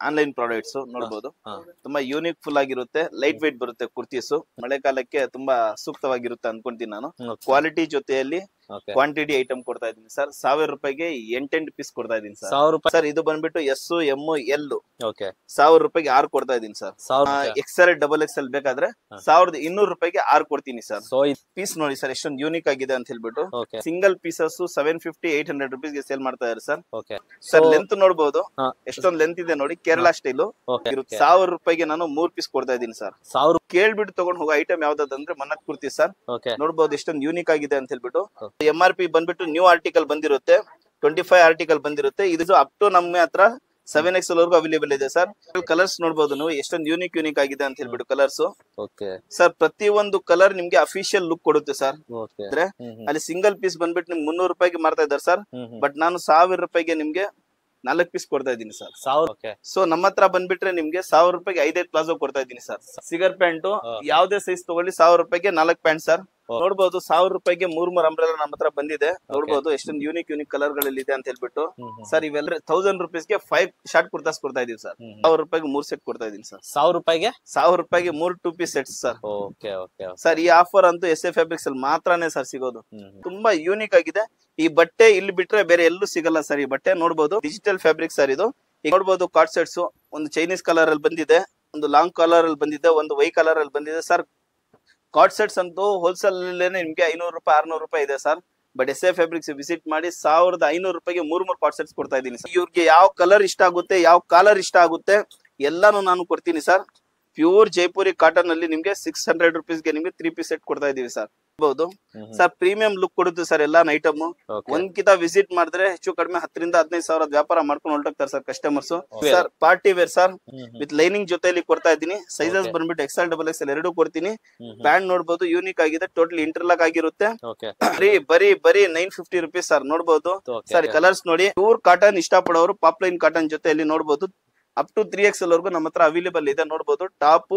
Online products ನೋಡಬಹುದು. ತುಂಬಾ unique full ಆಗಿರುತ್ತೆ, ಲೈಟ್ weight ಬರುತ್ತೆ ಕುರ್ತೀಸ್. ಮಳೆಗಾಲಕ್ಕೆ ತುಂಬಾ ಸೂಕ್ತವಾಗಿರುತ್ತೆ ಅನ್ಕೊಂತೀನಿ ನಾನು. ಕ್ವಾಲಿಟಿ ಜೊತೆಯಲ್ಲಿ ಕ್ವಾಂಟಿಟಿ ಐಟಮ್ ಕೊಡ್ತಾ ಇದೀನಿ ಸರ್. 1000 ರೂಪಾಯಿಗೆ 8 ಪೀಸ್ ಕೊಡ್ತಾ ಇದೀನಿ ಸರ್. 1000 ರೂಪಾಯಿ ಸರ್ ಇದು ಬಂದ್ಬಿಟ್ಟು ಎಸ್ ಎಂ ಎಲ್. ಓಕೆ 1000 ರೂಪಾಯಿಗೆ 6 ಕೊಡ್ತಾ ಇದೀನಿ ಸರ್. XL XXL ಬೇಕಾದ್ರೆ 1200 ರೂಪಾಯಿಗೆ 6 ಕೊಡ್ತೀನಿ ಸರ್. ಪೀಸ್ ನೋಡಿ ಸರ್ ಎಷ್ಟೊಂದು ಯೂನಿಕ್ ಆಗಿದೆ ಅಂತ ಹೇಳ್ಬಿಟ್ಟು ಸಿಂಗಲ್ ಪೀಸಸ್ 750 800 rupees ಗೆ ಸೇಲ್ ಮಾಡ್ತಾ ಇದ್ದಾರೆ ಸರ್. ಸರ್ ಲೆಂತ್ ನೋಡಬಹುದು ಎಷ್ಟೊಂದು ಲೆಂತ್ ಇದೆ ನೋಡಿ, ಕೇರಳ ಸ್ಟೈಲು. 1000 ರೂಪಾಯಿಗೆ ನಾನು 3 ಪೀಸ್ ಕೊಡ್ತಾ ಇದೀನಿ ಸರ್. 1000 ಕೇಳ್ಬಿಟ್ಟು ತಗೊಂಡ್ ಹೋಗೋ ಐಟಮ್ ಯಾವ್ದಾದ್ರೆ ಮನ್ನತ್ ಕುರ್ತಿ ಸರ್. ನೋಡಬಹುದು ಎಷ್ಟೊಂದು ಯೂನಿಕ್ ಆಗಿದೆ ಅಂತ ಹೇಳ್ಬಿಟ್ಟು. MRP ಬಂದ್ಬಿಟ್ಟು ನ್ಯೂ ಆರ್ಟಿಕಲ್ ಬಂದಿರುತ್ತೆ, 25 ಆರ್ಟಿಕಲ್ ಬಂದಿರುತ್ತೆ. ಇದು ಅಪ್ ಟು ನಮ್ಮ ಹತ್ರ 7XL ವರೆಗೂ ಅವೈಲೇಬಲ್ ಇದೆ ಸರ್. ಕಲರ್ಸ್ ನೋಡಬಹುದು ನೀವು ಎಷ್ಟೊಂದು ಯೂನಿಕ್ ಆಗಿದೆ ಅಂತ ಹೇಳ್ಬಿಟ್ಟು ಕಲರ್ಸ್. ಸರ್ ಪ್ರತಿ ಒಂದು ಕಲರ್ ನಿಮ್ಗೆ ಅಫಿಷಿಯಲ್ ಲುಕ್ ಕೊಡುತ್ತೆ ಸರ್. ಅಂದ್ರೆ ಅಲ್ಲಿ ಸಿಂಗಲ್ ಪೀಸ್ ಬಂದ್ಬಿಟ್ಟು ನಿಮ್ಗೆ 300 ರೂಪಾಯಿಗೆ ಮಾರ್ತಾ ಇದ್ದಾರೆ ಸರ್. ಬಟ್ ನಾನು 1000 ರೂಪಾಯಿಗೆ ನಿಮ್ಗೆ 4 ಪೀಸ್ ಕೊಡ್ತಾ ಇದೀನಿ ಸರ್. ಸೊ ನಮ್ಮ ಹತ್ರ ಬಂದ್ಬಿಟ್ರೆ ನಿಮ್ಗೆ 1000 ರೂಪಾಯಿಗೆ 5 ಪ್ಲಾಜೋ ಕೊಡ್ತಾ ಇದೀನಿ ಸರ್. ಸಿಗರ್ ಪ್ಯಾಂಟ್ ಯಾವ್ದೇ ಸೈಜ್ ತಗೊಳ್ಳಿ 1000 ರೂಪಾಯಿಗೆ 4 ಪ್ಯಾಂಟ್ ಸರ್. ನೋಡಬಹುದು 1000 ರೂಪಾಯಿಗೆ 3 ಅಂಬ್ರೆಲಾ ನಮ್ಮ ಹತ್ರ ಬಂದಿದೆ. ನೋಡಬಹುದು ಎಷ್ಟೊಂದು ಯೂನಿಕ್ ಕಲರ್ ಗಳಲ್ಲಿ ಇದೆ ಅಂತ ಹೇಳ್ಬಿಟ್ಟು ಸರ್. ಇವೆಲ್ಲ 1000 ರೂಪೀಸ್ಗೆ 5 ಶಾರ್ಟ್ ಕುರ್ತಾಸ್ ಕೊಡ್ತಾ ಇದೀವಿ ಸರ್. 1000 ರೂಪಾಯಿಗೆ 3 ಸೆಟ್ ಕೊಡ್ತಾ ಇದೀನಿ ಸರ್. 1000 ರೂಪಾಯಿಗೆ 3 2 ಪೀಸ್ ಸೆಟ್ಸ್ ಸರ್. ಸರ್ ಈ ಆಫರ್ ಅಂತೂ SA ಫ್ಯಾಬ್ರಿಕ್ಸ್ ಅಲ್ಲಿ ಮಾತ್ರನೇ ಸರ್ ಸಿಗೋದು. ತುಂಬಾ ಯೂನಿಕ್ ಆಗಿದೆ ಈ ಬಟ್ಟೆ. ಇಲ್ಲಿ ಬಿಟ್ರೆ ಬೇರೆ ಎಲ್ಲೂ ಸಿಗಲ್ಲ ಸರ್ ಈ ಬಟ್ಟೆ. ನೋಡಬಹುದು ಡಿಜಿಟಲ್ ಫ್ಯಾಬ್ರಿಕ್ ಸರ್ ಇದು. ನೋಡಬಹುದು ಕಾರ್ಡ್ ಸೆಟ್ಸ್ ಒಂದು ಚೈನೀಸ್ ಕಲರ್ ಅಲ್ಲಿ ಬಂದಿದೆ, ಒಂದು ಲಾಂಗ್ ಕಲರ್ ಅಲ್ಲಿ ಬಂದಿದೆ, ಒಂದು ವೈ ಕಲರ್ ಅಲ್ಲಿ ಬಂದಿದೆ ಸರ್. ಕಾರ್ಡ್ ಸೆಟ್ಸ್ ಅಂತೂ ಹೋಲ್ಸೇಲ್ ನಿಮ್ಗೆ 500 ರೂಪಾಯಿ 600 ರೂಪಾಯಿ ಇದೆ sir. But SA fabrics visit ಮಾಡಿ 1500 ರೂಪಾಯಿಗೆ 3 ಕಾರ್ಡ್ ಸೆಟ್ಸ್ ಕೊಡ್ತಾ ಇದೀನಿ ಸರ್. ಇವ್ರಿಗೆ ಯಾವ ಕಲರ್ ಇಷ್ಟ ಆಗುತ್ತೆ, ಯಾವ ಕಾಲರ್ ಇಷ್ಟ ಆಗುತ್ತೆ ಎಲ್ಲಾನು ನಾನು ಕೊಡ್ತೀನಿ ಸರ್. ಪ್ಯೂರ್ ಜೈಪುರಿ ಕಾಟನ್ ಅಲ್ಲಿ ನಿಮ್ಗೆ 600 ರೂಪೀಸ್ಗೆ ನಿಮ್ಗೆ 3 ಪೀಸ್ ಸೆಟ್ ಕೊಡ್ತಾ ಇದೀವಿ ಸರ್. ಸರ್ ಪ್ರೀಮಿಯಂ ಲುಕ್ ಕೊಡುತ್ತೆ ಸರ್ ಎಲ್ಲಾ ಐಟಮ್. ಒಂದ್ಕಿತ ವಿಸಿಟ್ ಮಾಡಿದ್ರೆ ಹೆಚ್ಚು ಕಡಿಮೆ 10 ರಿಂದ 15 ಸಾವಿರ ವ್ಯಾಪಾರ ಮಾಡ್ಕೊಂಡು ಹೊರಟೋಗ್ತಾರೆ sir customers. Sir party wear sir with lining ಜೊತೆಲಿ ಕೊಡ್ತಾ ಇದೀನಿ. ಸೈಜಸ್ ಬಂದ್ಬಿಟ್ಟು XL XXL ಎರಡೂ ಕೊಡ್ತೀನಿ. ಪ್ಯಾಂಟ್ ನೋಡಬಹುದು ಯೂನಿಕ್ ಆಗಿದೆ, ಟೋಟಲಿ ಇಂಟರ್ಲಾಕ್ ಆಗಿರುತ್ತೆ. ಬರೀ 950 ರೂಪೀಸ್ ಸರ್. ನೋಡಬಹುದು ಸರ್ ಕಲರ್ಸ್ ನೋಡಿ. ಪ್ಯೂರ್ ಕಾಟನ್ ಇಷ್ಟಪಡೋರು ಪಾಪ್ಲೈನ್ ಕಾಟನ್ ಜೊತೆಯಲ್ಲಿ ನೋಡಬಹುದು ಅಪ್ ಟು 3XL ವರೆಗೂ ನಮ್ಮ ಹತ್ರ ಅವೈಲೇಬಲ್ ಇದೆ. ನೋಡಬಹುದು ಟಾಪ್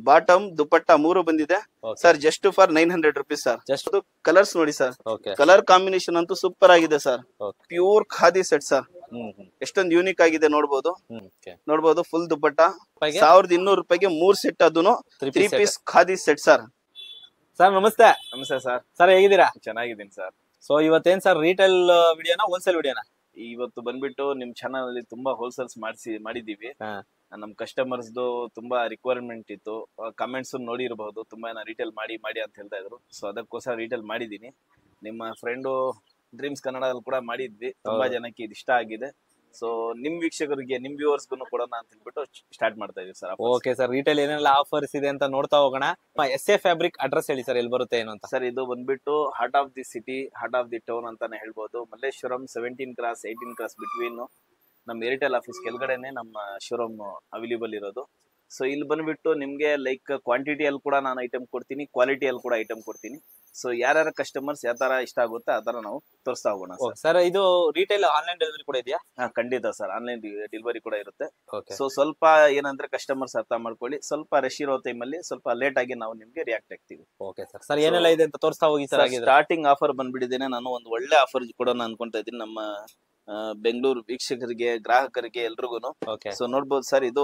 ಬಾಟಮ್ ದುಪಟ್ಟ 3 ಬಂದಿದೆ sir. Just for 900 rupees sir. Just colours ನೋಡಿ ಸರ್, ಕಲರ್ ಕಾಂಬಿನೇಷನ್ ಅಂತೂ ಸೂಪರ್ ಆಗಿದೆ sir. Pure khadi set sir. ಎಷ್ಟೊಂದು ಯೂನಿಕ್ ಆಗಿದೆ ನೋಡಬಹುದು ಫುಲ್ ದುಪಟ್ಟ 1200 ರೂಪಾಯಿಗೆ 3 ಸೆಟ್. ಅದನ್ನು 3 piece khadi set sir. Sir ನಮಸ್ತೆ. ನಮಸ್ತೆ ಸರ್. ಸರ್ ಹೇಗಿದ್ದೀರಾ? ಚೆನ್ನಾಗಿದ್ದೀನಿ ಸರ್. ಸೊ ಇವತ್ತೇನ್ ಸರ್ ರಿಟೇಲ್ ವಿಡಿಯೋನಾ ಹೋಲ್ಸೇಲ್ ವಿಡಿಯೋನಾ? ಇವತ್ತು ಬಂದ್ಬಿಟ್ಟು ನಿಮ್ ಚಾನಲ್ ಅಲ್ಲಿ ತುಂಬಾ ಹೋಲ್ಸೇಲ್ಸ್ ಮಾಡಿದೀವಿ. ನಮ್ ಕಸ್ಟಮರ್ಸ್ ತುಂಬಾ ರಿಕ್ವೈರ್ಮೆಂಟ್ ಇತ್ತು. ಕಮೆಂಟ್ಸ್ ನೋಡಿರಬಹುದು, ತುಂಬಾ ರಿಟೇಲ್ ಮಾಡಿ ಅಂತ ಹೇಳ್ತಾ ಇದ್ರು. ಸೊ ಅದಕ್ಕೋಸ್ಕರ ರಿಟೇಲ್ ಮಾಡಿದೀನಿ. ನಿಮ್ಮ ಫ್ರೆಂಡು ಡ್ರೀಮ್ಸ್ ಕನ್ನಡದಲ್ಲಿ ಕೂಡ ಮಾಡಿದ್ವಿ, ತುಂಬಾ ಜನಕ್ಕೆ ಇದು ಇಷ್ಟ ಆಗಿದೆ. ಸೊ ನಿಮ್ ವೀಕ್ಷಕರಿಗೆ ನಿಮ್ ವ್ಯೂವರ್ಸ್ ಕೊಡೋಣ ಅಂತ ಹೇಳ್ಬಿಟ್ಟು ಸ್ಟಾರ್ಟ್ ಮಾಡ್ತಾ ಇದೀವಿ ಸರ್. ಓಕೆ ಸರ್, ರಿಟೇಲ್ ಏನೆಲ್ಲ ಆಫರ್ಸ್ ಇದೆ ಅಂತ ನೋಡ್ತಾ ಹೋಗೋಣ. SA ಫ್ಯಾಬ್ರಿಕ್ ಅಡ್ರೆಸ್ ಹೇಳಿ ಸರ್, ಎಲ್ಲಿ ಬರುತ್ತೆ ಏನು ಅಂತ? ಸರ್ ಇದು ಬಂದ್ಬಿಟ್ಟು heart of the city, heart of the town ಅಂತಾನೆ ಹೇಳ್ಬೋದು. ಮಲ್ಲೇಶ್ವರಂ 17 ಕ್ರಾಸ್ 18 ಕ್ರಾಸ್ ಬಿಟ್ವೀನ್ ನಮ್ಮ ಏರ್ಟೆಲ್ ಆಫೀಸ್ ಕೆಳಗಡೆನೆ ನಮ್ಮ ಶೋರೂಮ್ ಅವೈಲೇಬಲ್ ಇರೋದು. ಸೊ ಇಲ್ಲಿ ಬಂದ್ಬಿಟ್ಟು ನಿಮ್ಗೆ ಲೈಕ್ ಕ್ವಾಂಟಿಟಿಯಲ್ಲಿ ಕೂಡ ನಾನು ಐಟಮ್ ಕೊಡ್ತೀನಿ, ಕ್ವಾಲಿಟಿಯಲ್ಲಿ ಕೂಡ ಐಟಮ್ ಕೊಡ್ತೀನಿ. ಸೊ ಯಾರ್ಯಾರ ಕಸ್ಟಮರ್ಸ್ ಯಾವ ತರ ಇಷ್ಟ ಆಗುತ್ತೆ ಆ ತರ ನಾವು ತೋರಿಸ್ತಾ ಹೋಗೋಣ ಸರ್. ಇದು ರಿಟೇಲ್ ಆನ್ಲೈನ್ ಡೆಲಿವರಿ ಕೂಡ ಇದೆಯಾ? ಖಂಡಿತ ಸರ್, ಆನ್ಲೈನ್ ಡೆಲಿವರಿ ಕೂಡ ಇರುತ್ತೆ. ಸೊ ಸ್ವಲ್ಪ ಏನಂದ್ರೆ ಕಸ್ಟಮರ್ಸ್ ಅರ್ಥ ಮಾಡ್ಕೊಳ್ಳಿ, ಸ್ವಲ್ಪ ರಶ್ ಇರೋ ಟೈಮಲ್ಲಿ ಸ್ವಲ್ಪ ಲೇಟ್ ಆಗಿ ನಾವು ನಿಮ್ಗೆ ರಿಯಾಕ್ಟ್ ಆಗ್ತೀವಿ. Okay sir. ಸರ್ ಏನೆಲ್ಲ ಇದೆ ಅಂತ ತೋರಿಸ್ತಾ ಹೋಗಿ ಸರ್. ಸ್ಟಾರ್ಟಿಂಗ್ ಆಫರ್ ಬಂದ್ಬಿಟ್ಟಿದ್ದೇನೆ, ನಾನು ಒಂದು ಒಳ್ಳೆ ಆಫರ್ ಕೊಡೋಣ ಅನ್ಕೊಂತಾ ಇದ್ದೀನಿ ನಮ್ಮ ಬೆಂಗಳೂರು ವೀಕ್ಷಕರಿಗೆ, ಗ್ರಾಹಕರಿಗೆ ಎಲ್ರಿಗೂ. ಸೊ ನೋಡ್ಬೋದು ಸರ್, ಇದು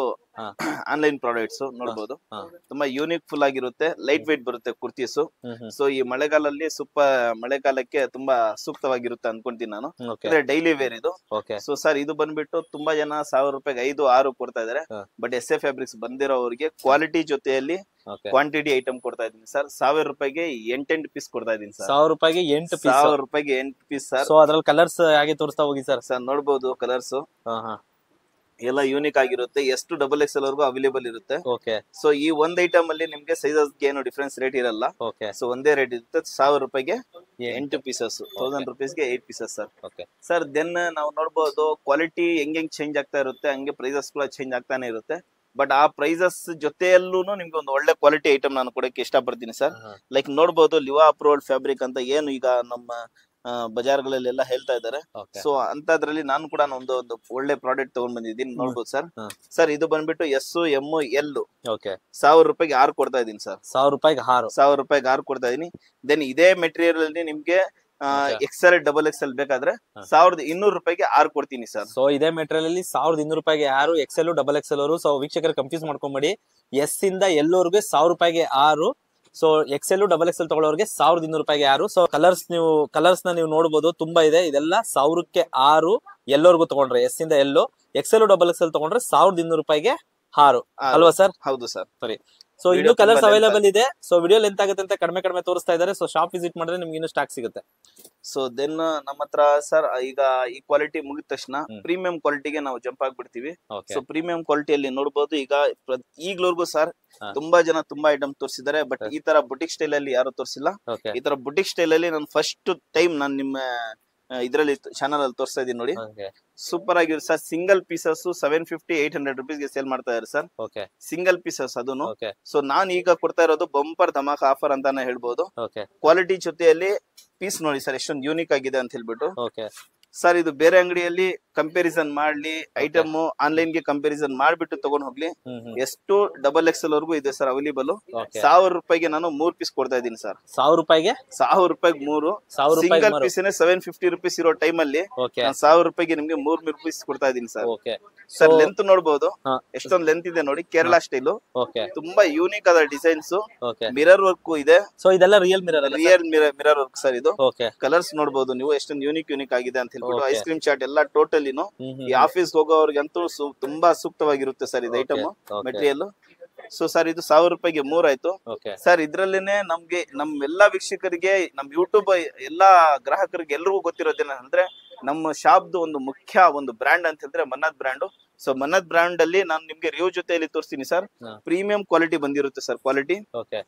ಆನ್ಲೈನ್ ಪ್ರಾಡಕ್ಟ್ಸ್ ನೋಡ್ಬೋದು. ತುಂಬಾ ಯೂನಿಕ್ ಫುಲ್ ಆಗಿರುತ್ತೆ, ಲೈಟ್ weight ಬರುತ್ತೆ ಕುರ್ತೀಸ್. ಸೊ ಈ ಮಳೆಗಾಲಕ್ಕೆ ತುಂಬಾ ಸೂಕ್ತವಾಗಿರುತ್ತೆ ಅನ್ಕೊಂತೀನಿ ನಾನು. ಡೈಲಿ ವೇರ್ ಇದು. ಸೊ ಸರ್ ಇದು ಬಂದ್ಬಿಟ್ಟು ತುಂಬಾ ಜನ 1000 ರೂಪಾಯಿಗೆ 5 6 ಕೊಡ್ತಾ ಇದಾರೆ. ಬಟ್ SA ಫ್ಯಾಬ್ರಿಕ್ಸ್ ಬಂದಿರೋರಿಗೆ ಕ್ವಾಲಿಟಿ ಜೊತೆಯಲ್ಲಿ ಕ್ವಾಂಟಿಟಿ ಐಟಮ್ ಕೊಡ್ತಾ ಇದೀನಿ ಸರ್. 1000 ರೂಪಾಯಿಗೆ 8 ಪೀಸ್ ಕೊಡ್ತಾ ಇದೀನಿ ಸರ್. 1000 ರೂಪಾಯಿಗೆ 8 ಪೀಸ್ ಸರ್. ಸೊ ಅದ್ರಲ್ಲಿ ಕಲರ್ಸ್ ಹಾಗೆ ತೋರಿಸ್ತಾ ಹೋಗಿ ಸರ್. ನೋಡ್ಬೋದು ಕಲರ್ಸ್ ಎಲ್ಲ ಯೂನಿಕ್ ಆಗಿರುತ್ತೆ. ಎಷ್ಟು XXL ವರೆಗೂ ಅವೈಲೇಬಲ್ ಇರುತ್ತೆ. ಸೊ ಈ ಒಂದ್ ಐಟಮ್ ಅಲ್ಲಿ ನಿಮ್ಗೆ ಸೈಜಸ್ ಏನು ಡಿಫ್ರೆನ್ಸ್ ರೇಟ್ ಇರಲ್ಲ. ಸೊ ಒಂದೇ ರೇಟ್ ಇರುತ್ತೆ. 1000 ರೂಪಾಯಿಗೆ 8 ಪೀಸಸ್, 1000 ರೂಪೀಸ್ಗೆ 8 ಪೀಸಸ್ ಸರ್. ಸರ್ ದೆನ್ ನಾವು ನೋಡ್ಬೋದು ಕ್ವಾಲಿಟಿ ಹೆಂಗ್ ಚೇಂಜ್ ಆಗ್ತಾ ಇರುತ್ತೆ, ಹಂಗೆ ಪ್ರೈಸಸ್ ಕೂಡ ಚೇಂಜ್ ಆಗ್ತಾನೆ ಇರುತ್ತೆ. ಬಟ್ ಆ ಪ್ರೈಸಸ್ ಜೊತೆಯಲ್ಲೂ ನಿಮ್ಗೆ ಒಂದು ಒಳ್ಳೆ ಕ್ವಾಲಿಟಿ ಐಟಮ್ ನಾನು ಕೊಡಕ್ಕೆ ಇಷ್ಟಪಡ್ತೀನಿ ಸರ್. ಲೈಕ್ ನೋಡ್ಬೋದು ಲಿವಾ ಅಪ್ರೂವ್ಡ್ ಫ್ಯಾಬ್ರಿಕ್ ಅಂತ ಏನು ಈಗ ನಮ್ಮ ಬಜಾರ್ಗಳಲ್ಲೆಲ್ಲ ಹೇಳ್ತಾ ಇದ್ದಾರೆ. ಸೊ ಅಂತದ್ರಲ್ಲಿ ನಾನು ಕೂಡ ಒಂದು ಒಳ್ಳೆ ಪ್ರಾಡಕ್ಟ್ ತಗೊಂಡ್ ಬಂದಿದ್ದೀನಿ. ನೋಡ್ಬೋದು ಸರ್. ಸರ್ ಇದು ಬಂದ್ಬಿಟ್ಟು SML 1000 ರೂಪಾಯಿಗೆ 6 ಕೊಡ್ತಾ ಇದೀನಿ ಸರ್. 1000 ರೂಪಾಯಿಗೆ 6 ಕೊಡ್ತಾ ಇದೀನಿ. ದೆನ್ ಇದೇ ಮೆಟೀರಿಯಲ್ ಅಲ್ಲಿ ನಿಮ್ಗೆ XL ಡಬಲ್ XL ಬೇಕಾದ್ರೆ 1200 ರೂಪಾಯಿಗೆ 6 ಕೊಡ್ತೀನಿ ಸರ್. ಸೊ ಇದೇ ಮೆಟೀರಿಯಲ್ ಅಲ್ಲಿ 1200 ರೂಪಾಯಿಗೆ 6, XL ಡಬಲ್ XL ಅವರು. ಸೊ ವೀಕ್ಷಕರು ಕನ್ಫ್ಯೂಸ್ ಮಾಡ್ಕೊಂಬೇಡಿ, ಎಸ್ ಇಂದ ಎಲ್ ವರೆಗೆ 1000 ರೂಪಾಯಿಗೆ 6. ಸೊ XL ಡಬಲ್ XL ತಗೊಳ್ಳೋರಿಗೆ 1200 ರೂಪಾಯಿಗೆ 6. ಸೊ ಕಲರ್ಸ್ ನ ನೀವು ನೋಡಬಹುದು, ತುಂಬಾ ಇದೆ. ಇದೆಲ್ಲ 1000ಕ್ಕೆ 6 ಎಲ್ಲವರೆಗೂ ತಗೊಂಡ್ರೆ, ಎಸ್ ಇಂದ ಎಲ್ಲೋ. XL ಡಬಲ್ XL ತಗೊಂಡ್ರೆ 1200 ರೂಪಾಯಿಗೆ 6 ಅಲ್ವಾ ಸರ್? ಹೌದು ಸರ್. ಸರಿ. ಸೊ ಇನ್ನು ಕಲರ್ಸ್ ಅವೈಲೇಬಲ್ ಇದೆ. ಸೊ ವಿಡಿಯೋ ಲೆಂತ್ ಆಗುತ್ತೆ ಅಂತ ಕಡಿಮೆ ತೋರಿಸ್ತಾ ಇದ್ದಾರೆ. ಸೊ ಶಾಪ್ ವಿಸಿಟ್ ಮಾಡಿದ್ರೆ ನಿಮ್ಗೆ ಇನ್ನೂ ಸ್ಟಾಕ್ ಸಿಗುತ್ತೆ. ಸೊ ದೆನ್ ನಮ್ಮ ಹತ್ರ ಸರ್ ಈಗ ಈ ಕ್ವಾಲಿಟಿ ಮುಗಿದ ತಕ್ಷಣ ಪ್ರೀಮಿಯಂ ಕ್ವಾಲಿಟಿಗೆ ನಾವು ಜಂಪ್ ಆಗ್ಬಿಡ್ತೀವಿ. ಸೊ ಪ್ರೀಮಿಯಂ ಕ್ವಾಲಿಟಿಯಲ್ಲಿ ನೋಡಬಹುದು, ಈಗ ಈಗ್ಲವರೆಗೂ ಸರ್ ತುಂಬಾ ಜನ ತುಂಬಾ ಐಟಮ್ ತೋರಿಸಿದ್ದಾರೆ, ಬಟ್ ಈ ತರ ಬುಟಿಕ್ ಸ್ಟೈಲ್ ಅಲ್ಲಿ ಯಾರು ತೋರಿಸಿಲ್ಲ. ಈ ತರ ಬುಟಿಕ್ ಸ್ಟೈಲ್ ಅಲ್ಲಿ ನಾನು ಫಸ್ಟ್ ಟೈಮ್ ನಾನು ನಿಮ್ಮ ಇದರಲ್ಲಿ ಚಾನಲ್ ಅಲ್ಲಿ ತೋರಿಸ್ತಾ ಇದೀನಿ ನೋಡಿ. ಸೂಪರ್ ಆಗಿರುತ್ತೆ sir. Single pieces 750-800 rupees sale ಮಾಡ್ತಾ ಇದ್ದಾರೆ ಸರ್. ಸಿಂಗಲ್ ಪೀಸಸ್ ಅದನ್ನು. ಸೊ ನಾನ್ ಈಗ ಕೊಡ್ತಾ ಇರೋದು ಬಂಪರ್ ಧಮಾಕ ಆಫರ್ ಅಂತಾನೆ ಹೇಳ್ಬೋದು. ಕ್ವಾಲಿಟಿ ಜೊತೆಯಲ್ಲಿ ಪೀಸ್ ನೋಡಿ ಸರ್ ಎಷ್ಟೊಂದು ಯೂನಿಕ್ ಆಗಿದೆ ಅಂತ ಹೇಳ್ಬಿಟ್ಟು. ಸರ್ ಇದು ಬೇರೆ ಅಂಗಡಿಯಲ್ಲಿ ಕಂಪ್ಯಾರಿಸನ್ ಮಾಡ್ಲಿ, ಐಟಮ್ ಆನ್ಲೈನ್ ಗೆ ಕಂಪ್ಯಾರಿಸನ್ ಮಾಡ್ಬಿಟ್ಟು ತಗೊಂಡ್ ಹೋಗ್ಲಿ, ಎಷ್ಟು ಡಬಲ್ XL ವರೆಗೂ ಇದೆ ಸರ್ ಅವೈಲೇಬಲ್. 1000 ರೂಪಾಯಿಗೆ ನಾನು 3 ಪೀಸ್ ಕೊಡ್ತಾ ಇದ್ದೀನಿ ಸರ್. 1000 ರೂಪಾಯಿಗೆ 3 ಸಿಂಗಲ್ ಪೀಸ್ 750 ರೂಪೀಸ್ ಇರೋ ಟೈಮ್ ಅಲ್ಲಿ 1000 ರೂಪಾಯಿಗೆ ನಿಮ್ಗೆ 3 ಪೀಸ್ ಕೊಡ್ತಾ ಇದ್ದೀನಿ ಸರ್. ಸರ್ ಲೆಂತ್ ನೋಡಬಹುದು, ಎಷ್ಟೊಂದು ಲೆಂತ್ ಇದೆ ನೋಡಿ, ಕೇರಳ ಸ್ಟೈಲ್. ತುಂಬಾ ಯೂನಿಕ್ ಆದ ಡಿಸೈನ್ಸ್, ಮಿರರ್ ವರ್ಕ್ ಇದೆ. ಸೊ ಇದೆಲ್ಲ ರಿಯಲ್ ಮಿರರ್ ವರ್ಕ್ ಸರ್. ಇದು ಕಲರ್ಸ್ ನೋಡಬಹುದು ನೀವು, ಎಷ್ಟೊಂದು ಯೂನಿಕ್ ಆಗಿದೆ ಅಂತ ಹೇಳ್ಬಿಟ್ಟು. ಐಸ್ ಕ್ರೀಮ್ ಚಾಟ್ ಎಲ್ಲ ಟೋಟಲಿನು ಈ ಆಫೀಸ್ ಹೋಗೋವ್ರಿಗಂತೂ ತುಂಬಾ ಸೂಕ್ತವಾಗಿರುತ್ತೆ ಸರ್ ಇದು ಐಟಮ್ ಮೆಟೀರಿಯಲ್. ಸೊ ಸರ್ ಇದು 1000 ರೂಪಾಯಿಗೆ 3 ಆಯ್ತು ಸರ್. ಇದ್ರಲ್ಲೇನೆ ನಮ್ಗೆ ಎಲ್ಲಾ ವೀಕ್ಷಕರಿಗೆ, ನಮ್ ಯೂಟ್ಯೂಬ್ ಎಲ್ಲಾ ಗ್ರಾಹಕರಿಗೆ ಎಲ್ರಿಗೂ ಗೊತ್ತಿರೋದೇನಂದ್ರೆ, ನಮ್ಮ ಶಾಪ್ದು ಒಂದು ಮುಖ್ಯ ಒಂದು ಬ್ರ್ಯಾಂಡ್ ಅಂತ ಹೇಳಿದ್ರೆ Mannath brand. So Mannath brand ಅಲ್ಲಿ ನಾನು ನಿಮ್ಗೆ ರಿವ್ಯೂ ಜೊತೆಯಲ್ಲಿ ತೋರಿಸ್ತೀನಿ ಸರ್. ಪ್ರೀಮಿಯಂ ಕ್ವಾಲಿಟಿ ಬಂದಿರುತ್ತೆ ಸರ್.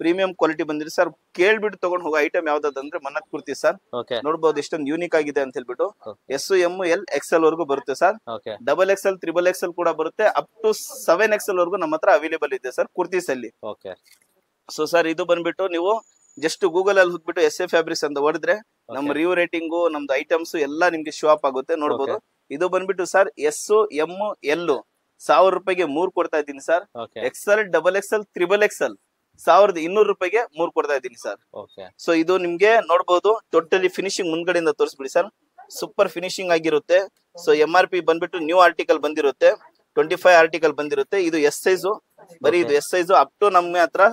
ಪ್ರೀಮಿಯಂ ಕ್ವಾಲಿಟಿ ಬಂದಿರುತ್ತೆ ಸರ್. ಕೇಳ್ಬಿಟ್ಟು ತಗೊಂಡ್ ಹೋಗೋ ಐಟಮ್ ಯಾವ್ದಾದ್ರೆ ಮನ್ನತ್ ಕುರ್ತಿ ಸರ್. ನೋಡ್ಬಹುದು ಎಷ್ಟೊಂದು ಯೂನಿಕ್ ಆಗಿದೆ ಅಂತ ಹೇಳ್ಬಿಟ್ಟು. S, M, L, XL ವರೆಗೂ ಬರುತ್ತೆ sir. Double XL, triple XL ಕೂಡ ಬರುತ್ತೆ. ಅಪ್ ಟು 7XL ವರೆಗೂ ನಮ್ಮ ಹತ್ರ ಅವೈಲೇಬಲ್ ಇದೆ ಸರ್ ಕುರ್ತೀಸ್ ಅಲ್ಲಿ. ಸೊ ಸರ್ ಇದು ಬಂದ್ಬಿಟ್ಟು ನೀವು ಜಸ್ಟ್ ಗೂಗಲ್ ಅಲ್ಲಿ ಹೋಗ್ಬಿಟ್ಟು SA ಫ್ಯಾಬ್ರಿಕ್ಸ್ ಅಂತ ಹೊಡೆದ್ರೆ ನಮ್ಮ ರಿವ್ಯೂ ರೇಟಿಂಗು, ನಮ್ದು ಐಟಮ್ಸ್ ಎಲ್ಲ ನಿಮ್ಗೆ ಶೋ ಅಪ್ ಆಗುತ್ತೆ ನೋಡ್ಬೋದು. ಇದು ಬಂದ್ಬಿಟ್ಟು ಸರ್ S, M, L 1000 ರೂಪಾಯಿಗೆ 3 ಕೊಡ್ತಾ ಇದ್ದೀನಿ sir. XL, double XL, triple XL 1200 ರೂಪಾಯಿಗೆ 3 ಕೊಡ್ತಾ ಇದ್ದೀನಿ ಸರ್. ಸೊ ಇದು ನಿಮ್ಗೆ ನೋಡ್ಬೋದು, ಟೋಟಲಿ ಫಿನಿಶಿಂಗ್ ಮುಂದ್ಗಡೆಯಿಂದ ತೋರಿಸ್ಬಿಡಿ ಸರ್. ಸೂಪರ್ ಫಿನಿಶಿಂಗ್ ಆಗಿರುತ್ತೆ. ಸೊ MRP ಬಂದ್ಬಿಟ್ಟು ನ್ಯೂ ಆರ್ಟಿಕಲ್ ಬಂದಿರುತ್ತೆ, 25 ಆರ್ಟಿಕಲ್ ಬಂದಿರುತ್ತೆ. ಇದು S ಸೈಜು, ಬರೀ ಇದು S ಸೈಜು. ಅಪ್ ಟು ನಮ್ಮ ಹತ್ರ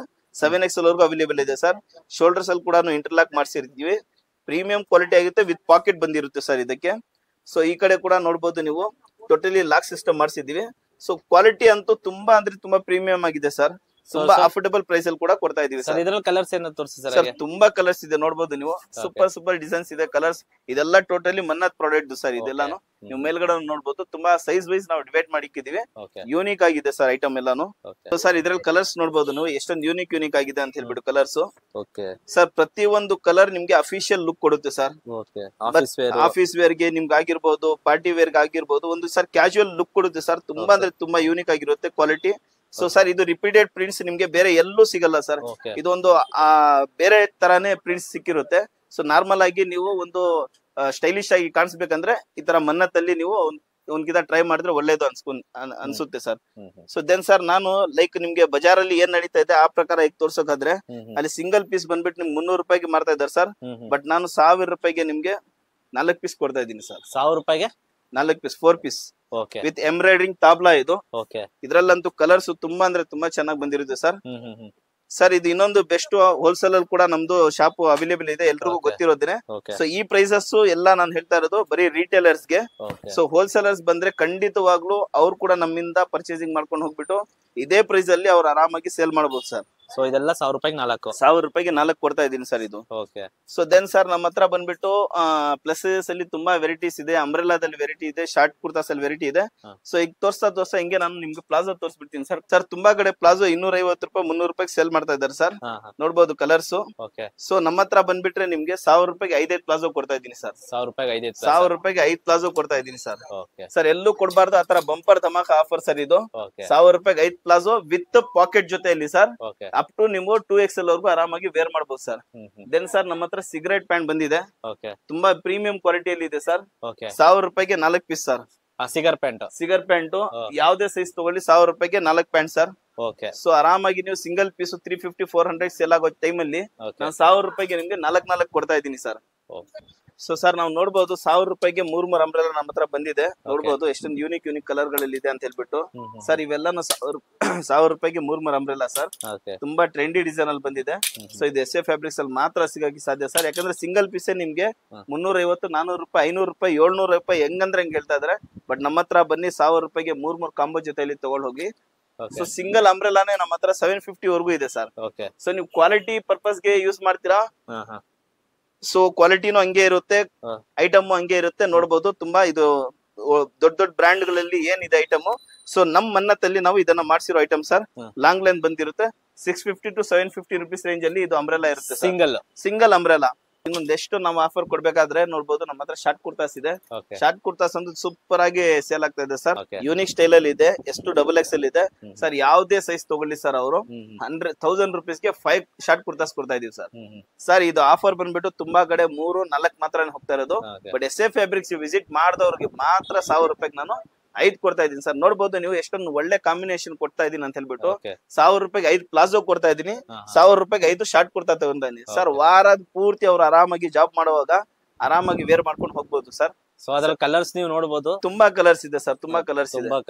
7XL ವರೆಗೂ ಅವೈಲೇಬಲ್ ಇದೆ ಸರ್. ಶೋಲ್ಡರ್ಸ್ ಅಲ್ಲಿ ಕೂಡ ಇಂಟರ್ಲಾಕ್ ಮಾಡಿಸಿರ್ತೀವಿ. ಪ್ರೀಮಿಯಂ ಕ್ವಾಲಿಟಿ ಆಗುತ್ತೆ, ವಿತ್ ಪಾಕೆಟ್ ಬಂದಿರುತ್ತೆ ಸರ್ ಇದಕ್ಕೆ. ಸೊ ಈ ಕಡೆ ಕೂಡ ನೋಡಬಹುದು ನೀವು, ಟೋಟಲಿ ಲಾಕ್ ಸಿಸ್ಟಮ್ ಮಾಡಿಸಿದೀವಿ. ಸೊ ಕ್ವಾಲಿಟಿ ಅಂತೂ ತುಂಬಾ ಅಂದ್ರೆ ತುಂಬಾ ಪ್ರೀಮಿಯಂ ಆಗಿದೆ ಸರ್. ತುಂಬಾ ಅಫೋರ್ಡಬಲ್ ಪ್ರೈಸ್ ಅಲ್ಲಿ ಕೂಡ ಕೊಡ್ತಾ ಇದೀವಿ ಸರ್. ಇದರಲ್ಲಿ ಕಲರ್ಸ್ ಏನು ತೋರಿಸಿ ಸರ್? ತುಂಬಾ ಕಲರ್ಸ್ ಇದೆ ನೋಡಬಹುದು ನೀವು, ಸೂಪರ್ ಡಿಸೈನ್ಸ್ ಇದೆ, ಕಲರ್ಸ್. ಇದೆಲ್ಲ ಟೋಟಲಿ ಮನ್ನತ್ ಪ್ರಾಡಕ್ಟ್ ಸರ್. ಇದೆಲ್ಲಾನು ನೀವು ಮೇಲ್ಗಡೆ ನೋಡಬಹುದು. ತುಂಬಾ ಸೈಜ್ ವೈಸ್ ನಾವು ಡಿವೈಡ್ ಮಾಡಿಕ್ಕಿದೀವಿ. ಯೂನಿಕ್ ಆಗಿದೆ ಸರ್ ಐಟಮ್ ಎಲ್ಲಾನು. ಸರ್ ಇದ್ರಲ್ಲಿ ಕಲರ್ಸ್ ನೋಡಬಹುದು ನೀವು, ಎಷ್ಟೊಂದು ಯೂನಿಕ್ ಆಗಿದೆ ಅಂತ ಹೇಳ್ಬಿಟ್ಟು ಕಲರ್ಸ್. ಸರ್ ಪ್ರತಿ ಒಂದು ಕಲರ್ ನಿಮ್ಗೆ ಅಫಿಷಿಯಲ್ ಲುಕ್ ಕೊಡುತ್ತೆ ಸರ್. ಆಫೀಸ್ ವೇರ್ ಗೆ ನಿಮ್ಗೆ ಆಗಿರ್ಬೋದು, ಪಾರ್ಟಿ ವೇರ್ ಗೆ ಆಗಿರ್ಬೋದು, ಒಂದು ಸರ್ ಕ್ಯಾಶುವಲ್ ಲುಕ್ ಕೊಡುತ್ತೆ ಸರ್. ತುಂಬಾ ಅಂದ್ರೆ ತುಂಬಾ ಯೂನಿಕ್ ಆಗಿರುತ್ತೆ ಕ್ವಾಲಿಟಿ. ಸೊ ಸರ್ ಇದು ರಿಪೀಟೆಡ್ ಪ್ರಿಂಟ್ಸ್ ನಿಮ್ಗೆ ಬೇರೆ ಎಲ್ಲೂ ಸಿಗಲ್ಲ ಸರ್. ಇದೊಂದು ಬೇರೆ ತರಾನೇ ಪ್ರಿಂಟ್ಸ್ ಸಿಕ್ಕಿರುತ್ತೆ. ಸೊ ನಾರ್ಮಲ್ ಆಗಿ ನೀವು ಒಂದು ಸ್ಟೈಲಿಶ್ ಆಗಿ ಕಾಣಿಸ್ಬೇಕಂದ್ರೆ ಈ ತರ ಮನ್ನತ್ತಲ್ಲಿ ನೀವು ಒಂದ್ಕಿತ ಟ್ರೈ ಮಾಡಿದ್ರೆ ಒಳ್ಳೇದು ಅನ್ಸುತ್ತೆ ಸರ್. ಸೊ ದೆನ್ ಸರ್ ನಾನು ಲೈಕ್ ನಿಮ್ಗೆ ಬಜಾರಲ್ಲಿ ಏನ್ ನಡೀತಾ ಇದೆ ಆ ಪ್ರಕಾರ ಈಗ ತೋರ್ಸೋಕಾದ್ರೆ, ಅಲ್ಲಿ ಸಿಂಗಲ್ ಪೀಸ್ ಬಂದ್ಬಿಟ್ಟು ನಿಮ್ಗೆ 300 ರೂಪಾಯಿಗೆ ಮಾರ್ತಾ ಇದ್ದಾರೆ ಸರ್. ಬಟ್ ನಾನು 1000 ರೂಪಾಯಿಗೆ ನಿಮ್ಗೆ 4 ಪೀಸ್ ಕೊಡ್ತಾ ಇದ್ದೀನಿ ಸರ್. 1000 ರೂಪಾಯಿಗೆ 4 ಪೀಸ್, 4 ಪೀಸ್ ವಿತ್ ಎಂಬ್ರಾಯ್ಡ್ರಿಂಗ್ ತಾಬ್ಲಾ. ಇದು ಇದ್ರಲ್ಲಂತೂ ಕಲರ್ಸ್ ತುಂಬಾ ಅಂದ್ರೆ ತುಂಬಾ ಚೆನ್ನಾಗಿ ಬಂದಿರುತ್ತೆ ಸರ್. ಸರ್ ಇದು ಇನ್ನೊಂದು ಬೆಸ್ಟ್ ಹೋಲ್ಸೇಲ್ ಅಲ್ಲಿ ಕೂಡ ನಮ್ದು ಶಾಪ್ ಅವೈಲೇಬಲ್ ಇದೆ, ಎಲ್ರಿಗೂ ಗೊತ್ತಿರೋದೇನೆ. ಸೊ ಈ ಪ್ರೈಸಸ್ ಎಲ್ಲ ನಾನು ಹೇಳ್ತಾ ಇರೋದು ಬರೀ ರಿಟೇಲರ್ಸ್ ಗೆ. ಸೊ ಹೋಲ್ಸೇಲರ್ಸ್ ಬಂದ್ರೆ ಖಂಡಿತವಾಗ್ಲೂ ಅವ್ರು ಕೂಡ ನಮ್ಮಿಂದ ಪರ್ಚೇಸಿಂಗ್ ಮಾಡ್ಕೊಂಡು ಹೋಗ್ಬಿಟ್ಟು ಇದೇ ಪ್ರೈಸ್ ಅಲ್ಲಿ ಅವ್ರು ಆರಾಮಾಗಿ ಸೇಲ್ ಮಾಡಬಹುದು ಸರ್. ಸೊ ಇದೆಲ್ಲ 1000 ರೂಪಾಯಿಗೆ 4, 1000 ರೂಪಾಯಿಗೆ 4 ಕೊಡ್ತಾ ಇದ್ದೀನಿ ಸರ್ ಇದು. ಸೊ ದೆನ್ ಸರ್ ನಮ್ಮ ಹತ್ರ ಬಂದ್ಬಿಟ್ಟು ಪ್ಲಸಸ್ ಅಲ್ಲಿ ತುಂಬಾ ವೆರೈಟೀಸ್ ಇದೆ. ಅಂಬ್ರೆಲಾದಲ್ಲಿ ವೆರೈಟಿ ಇದೆ, ಶಾರ್ಟ್ ಕುರ್ತಾಸ್ ಅಲ್ಲಿ ವೆರೈಟಿ ಇದೆ. ಸೊ ಈಗ ತೋರ್ಸ್ತಾ ಹಿಂಗೆ ನಾನು ನಿಮ್ಗೆ ಪ್ಲಾಜೋ ತೋರಿಸ್ಬಿಡ್ತೀನಿ ಸರ್. ಸರ್ ತುಂಬಾ ಕಡೆ ಪ್ಲಾಜೋ 250 ರೂಪಾಯಿ 300 ರೂಪಾಯಿಗೆ ಸೇಲ್ ಮಾಡ್ತಾ ಇದ್ದಾರೆ ಸರ್. ನೋಡ್ಬೋದು ಕಲರ್ಸ್. ಸೊ ನಮ್ಮ ಹತ್ರ ಬಂದ್ಬಿಟ್ರೆ ನಿಮ್ಗೆ 1000 ರೂಪಾಯಿಗೆ 5 ಪ್ಲಾಜೋ ಕೊಡ್ತಾ ಇದ್ದೀನಿ ಸರ್. 1000 ರೂಪಾಯಿಗೆ 5 ಪ್ಲಾಜೋ ಕೊಡ್ತಾ ಇದ್ದೀನಿ ಸರ್. ಸರ್ ಎಲ್ಲೂ ಕೊಡ್ಬಾರ್ದು ಆ ತರ ಬಂಪರ್ ಧಮಾಕ ಆಫರ್ ಸರ್ ಇದು. 1000 ರೂಪಾಯಿಗೆ 5 ಪ್ಲಾಜೋ ವಿತ್ ಪಾಕೆಟ್ ಜೊತೆಯಲ್ಲಿ ಸರ್. ಅಪ್ ಟು ನೀವು 2XL ವರೆಗೂ ಆರಾಮಾಗಿ ವೇರ್ ಮಾಡಬಹುದು ಸರ್. ದೆನ್ ಸರ್ ನಮ್ಮ ಹತ್ರ ಸಿಗರೇಟ್ ಪ್ಯಾಂಟ್ ಬಂದಿದೆ, ತುಂಬಾ ಪ್ರೀಮಿಯಂ ಕ್ವಾಲಿಟಿಯಲ್ಲಿ ಇದೆ ಸರ್. 1000 ರೂಪಾಯಿಗೆ 4 ಪೀಸ್ ಸರ್. ಸಿಗರ್ ಪ್ಯಾಂಟ್ ಯಾವ್ದೇ ಸೈಜ್ ತಗೊಳ್ಳಿ 1000 ರೂಪಾಯಿಗೆ 4 ಪ್ಯಾಂಟ್ ಸರ್. ಸೊ ಆರಾಮಾಗಿ ನೀವು ಸಿಂಗಲ್ ಪೀಸ್ 350-400 ಸೇಲ್ ಆಗೋ ಟೈಮ್ ಅಲ್ಲಿ ನಾನು 1000 ರೂಪಾಯಿಗೆ ನಿಮ್ಗೆ 4 ಕೊಡ್ತಾ ಇದ್ದೀನಿ ಸರ್. ಸೊ ಸರ್ ನಾವು ನೋಡಬಹುದು 1000 ರೂಪಾಯಿಗೆ 3 ಅಂಬ್ರೆಲಾ ನಮ್ಮ ಹತ್ರ ಬಂದಿದೆ. ನೋಡಬಹುದು ಎಷ್ಟೊಂದು ಯೂನಿಕ್ ಕಲರ್ ಗಳಲ್ಲಿ ಇದೆ ಅಂತ ಹೇಳ್ಬಿಟ್ಟು. ಸರ್ ಇವೆಲ್ಲಾನು 1000 ರೂಪಾಯಿಗೆ 3 ಅಂಬ್ರೆಲಾ ಸರ್. ತುಂಬಾ ಟ್ರೆಂಡಿ ಡಿಸೈನ್ ಅಲ್ಲಿ ಬಂದಿದೆ. ಸೊ ಇದು ಎಸ್ ಎ ಫ್ಯಾಬ್ರಿಕ್ಸ್ ಅಲ್ಲಿ ಮಾತ್ರ ಸಿಗಕ್ಕೆ ಸಾಧ್ಯ ಸರ್. ಯಾಕಂದ್ರೆ ಸಿಂಗಲ್ ಪೀಸ್ ನಿಮ್ಗೆ 350, 400 ರೂಪಾಯಿ, 500 ರೂಪಾಯಿ, 700 ರೂಪಾಯಿ ಹೆಂಗಂದ್ರೆ ಹೆಂಗ್ ಹೇಳ್ತಾ ಇದಾರೆ. ಬಟ್ ನಮ್ಮ ಹತ್ರ ಬನ್ನಿ 1000 ರೂಪಾಯಿಗೆ 3 ಕಾಂಬೋ ಜೊತೆಯಲ್ಲಿ ತಗೊಂಡ್ ಹೋಗಿ. ಸೊ ಸಿಂಗಲ್ ಅಂಬ್ರೆಲಾನೇ ನಮ್ಮ ಹತ್ರ 750 ವರ್ಗೂ ಇದೆ ಸರ್. ಸೊ ನೀವು ಕ್ವಾಲಿಟಿ ಪರ್ಪಸ್ ಗೆ ಯೂಸ್ ಮಾಡ್ತೀರಾ, ಸೊ ಕ್ವಾಲಿಟಿನೂ ಹಂಗೆ ಇರುತ್ತೆ, ಐಟಮ್ ಹಂಗೆ ಇರುತ್ತೆ. ನೋಡಬಹುದು ತುಂಬಾ ಇದು ದೊಡ್ಡ ದೊಡ್ಡ ಬ್ರ್ಯಾಂಡ್ ಗಳಲ್ಲಿ ಏನಿದೆ ಐಟಮ್. ಸೊ ನಮ್ ಮನ್ನತ್ತಲ್ಲಿ ನಾವು ಇದನ್ನ ಮಾಡ್ಸಿರೋ ಐಟಮ್ ಸರ್. ಲಾಂಗ್ ಲೈನ್ ಬಂದಿರುತ್ತೆ. 650 to 750 rupees ರೇಂಜ್ ಅಲ್ಲಿ ಇದು ಅಂಬ್ರೆಲಾ ಇರುತ್ತೆ. Single umbrella. ಇನ್ನೊಂದೆಷ್ಟು ನಾವು ಆಫರ್ ಕೊಡ್ಬೇಕಾದ್ರೆ ನೋಡಬಹುದು ನಮ್ಮ ಹತ್ರ ಶಾರ್ಟ್ ಕುರ್ತಾಸ್ ಇದೆ. ಶಾರ್ಟ್ ಕುರ್ತಾಸ್ ಅಂದ್ರೆ ಸೂಪರ್ ಆಗಿ ಸೇಲ್ ಆಗ್ತಾ ಇದೆ ಸರ್. ಯೂನಿಕ್ ಸ್ಟೈಲ್ ಅಲ್ಲಿ ಇದೆ. ಎಷ್ಟು XXL ಇದೆ ಸರ್. ಯಾವ್ದೇ ಸೈಜ್ ತಗೊಳ್ಳಿ ಸರ್, ಅವರು 1000 ರೂಪೀಸ್ಗೆ 5 ಶಾರ್ಟ್ ಕುರ್ತಾಸ್ ಕೊಡ್ತಾ ಇದೀವಿ ಸರ್. ಸರ್ ಇದು ಆಫರ್ ಬಂದ್ಬಿಟ್ಟು ತುಂಬಾ ಕಡೆ 3-4 ಮಾತ್ರ ಹೋಗ್ತಾ ಇರೋದು. But S A fabrics visit ಮಾಡಿದವ್ರಿಗೆ ಮಾತ್ರ 1000 ರೂಪಾಯಿಗೆ ನಾನು 5 ಕೊಡ್ತಾ ಇದೀನಿ ಸರ್. ನೋಡಬಹುದು ನೀವು ಎಷ್ಟೊಂದು ಒಳ್ಳೆ ಕಾಂಬಿನೇಷನ್ ಕೊಡ್ತಾ ಇದೀನಿ ಅಂತ ಹೇಳ್ಬಿಟ್ಟು. 1000 ರೂಪಾಯಿಗೆ 5 ಪ್ಲಾಜೋ ಕೊಡ್ತಾ ಇದೀನಿ, 1000 ರೂಪಾಯಿಗೆ 5 ಶಾರ್ಟ್ ಕುರ್ತಾ ತಗೊಂತ ಇದೀನಿ ಸರ್. ವಾರದ ಪೂರ್ತಿ ಅವ್ರು ಆರಾಮಾಗಿ ಜಾಬ್ ಮಾಡುವಾಗ ಆರಾಮಾಗಿ ವೇರ್ ಮಾಡ್ಕೊಂಡು ಹೋಗ್ಬೋದು ಸರ್. ಸೊ ಅದರ ಕಲರ್ಸ್ ನೀವು ನೋಡಬಹುದು, ತುಂಬಾ ಕಲರ್ಸ್ ಇದೆ ಸರ್. ತುಂಬಾ ಕಲರ್ಸ್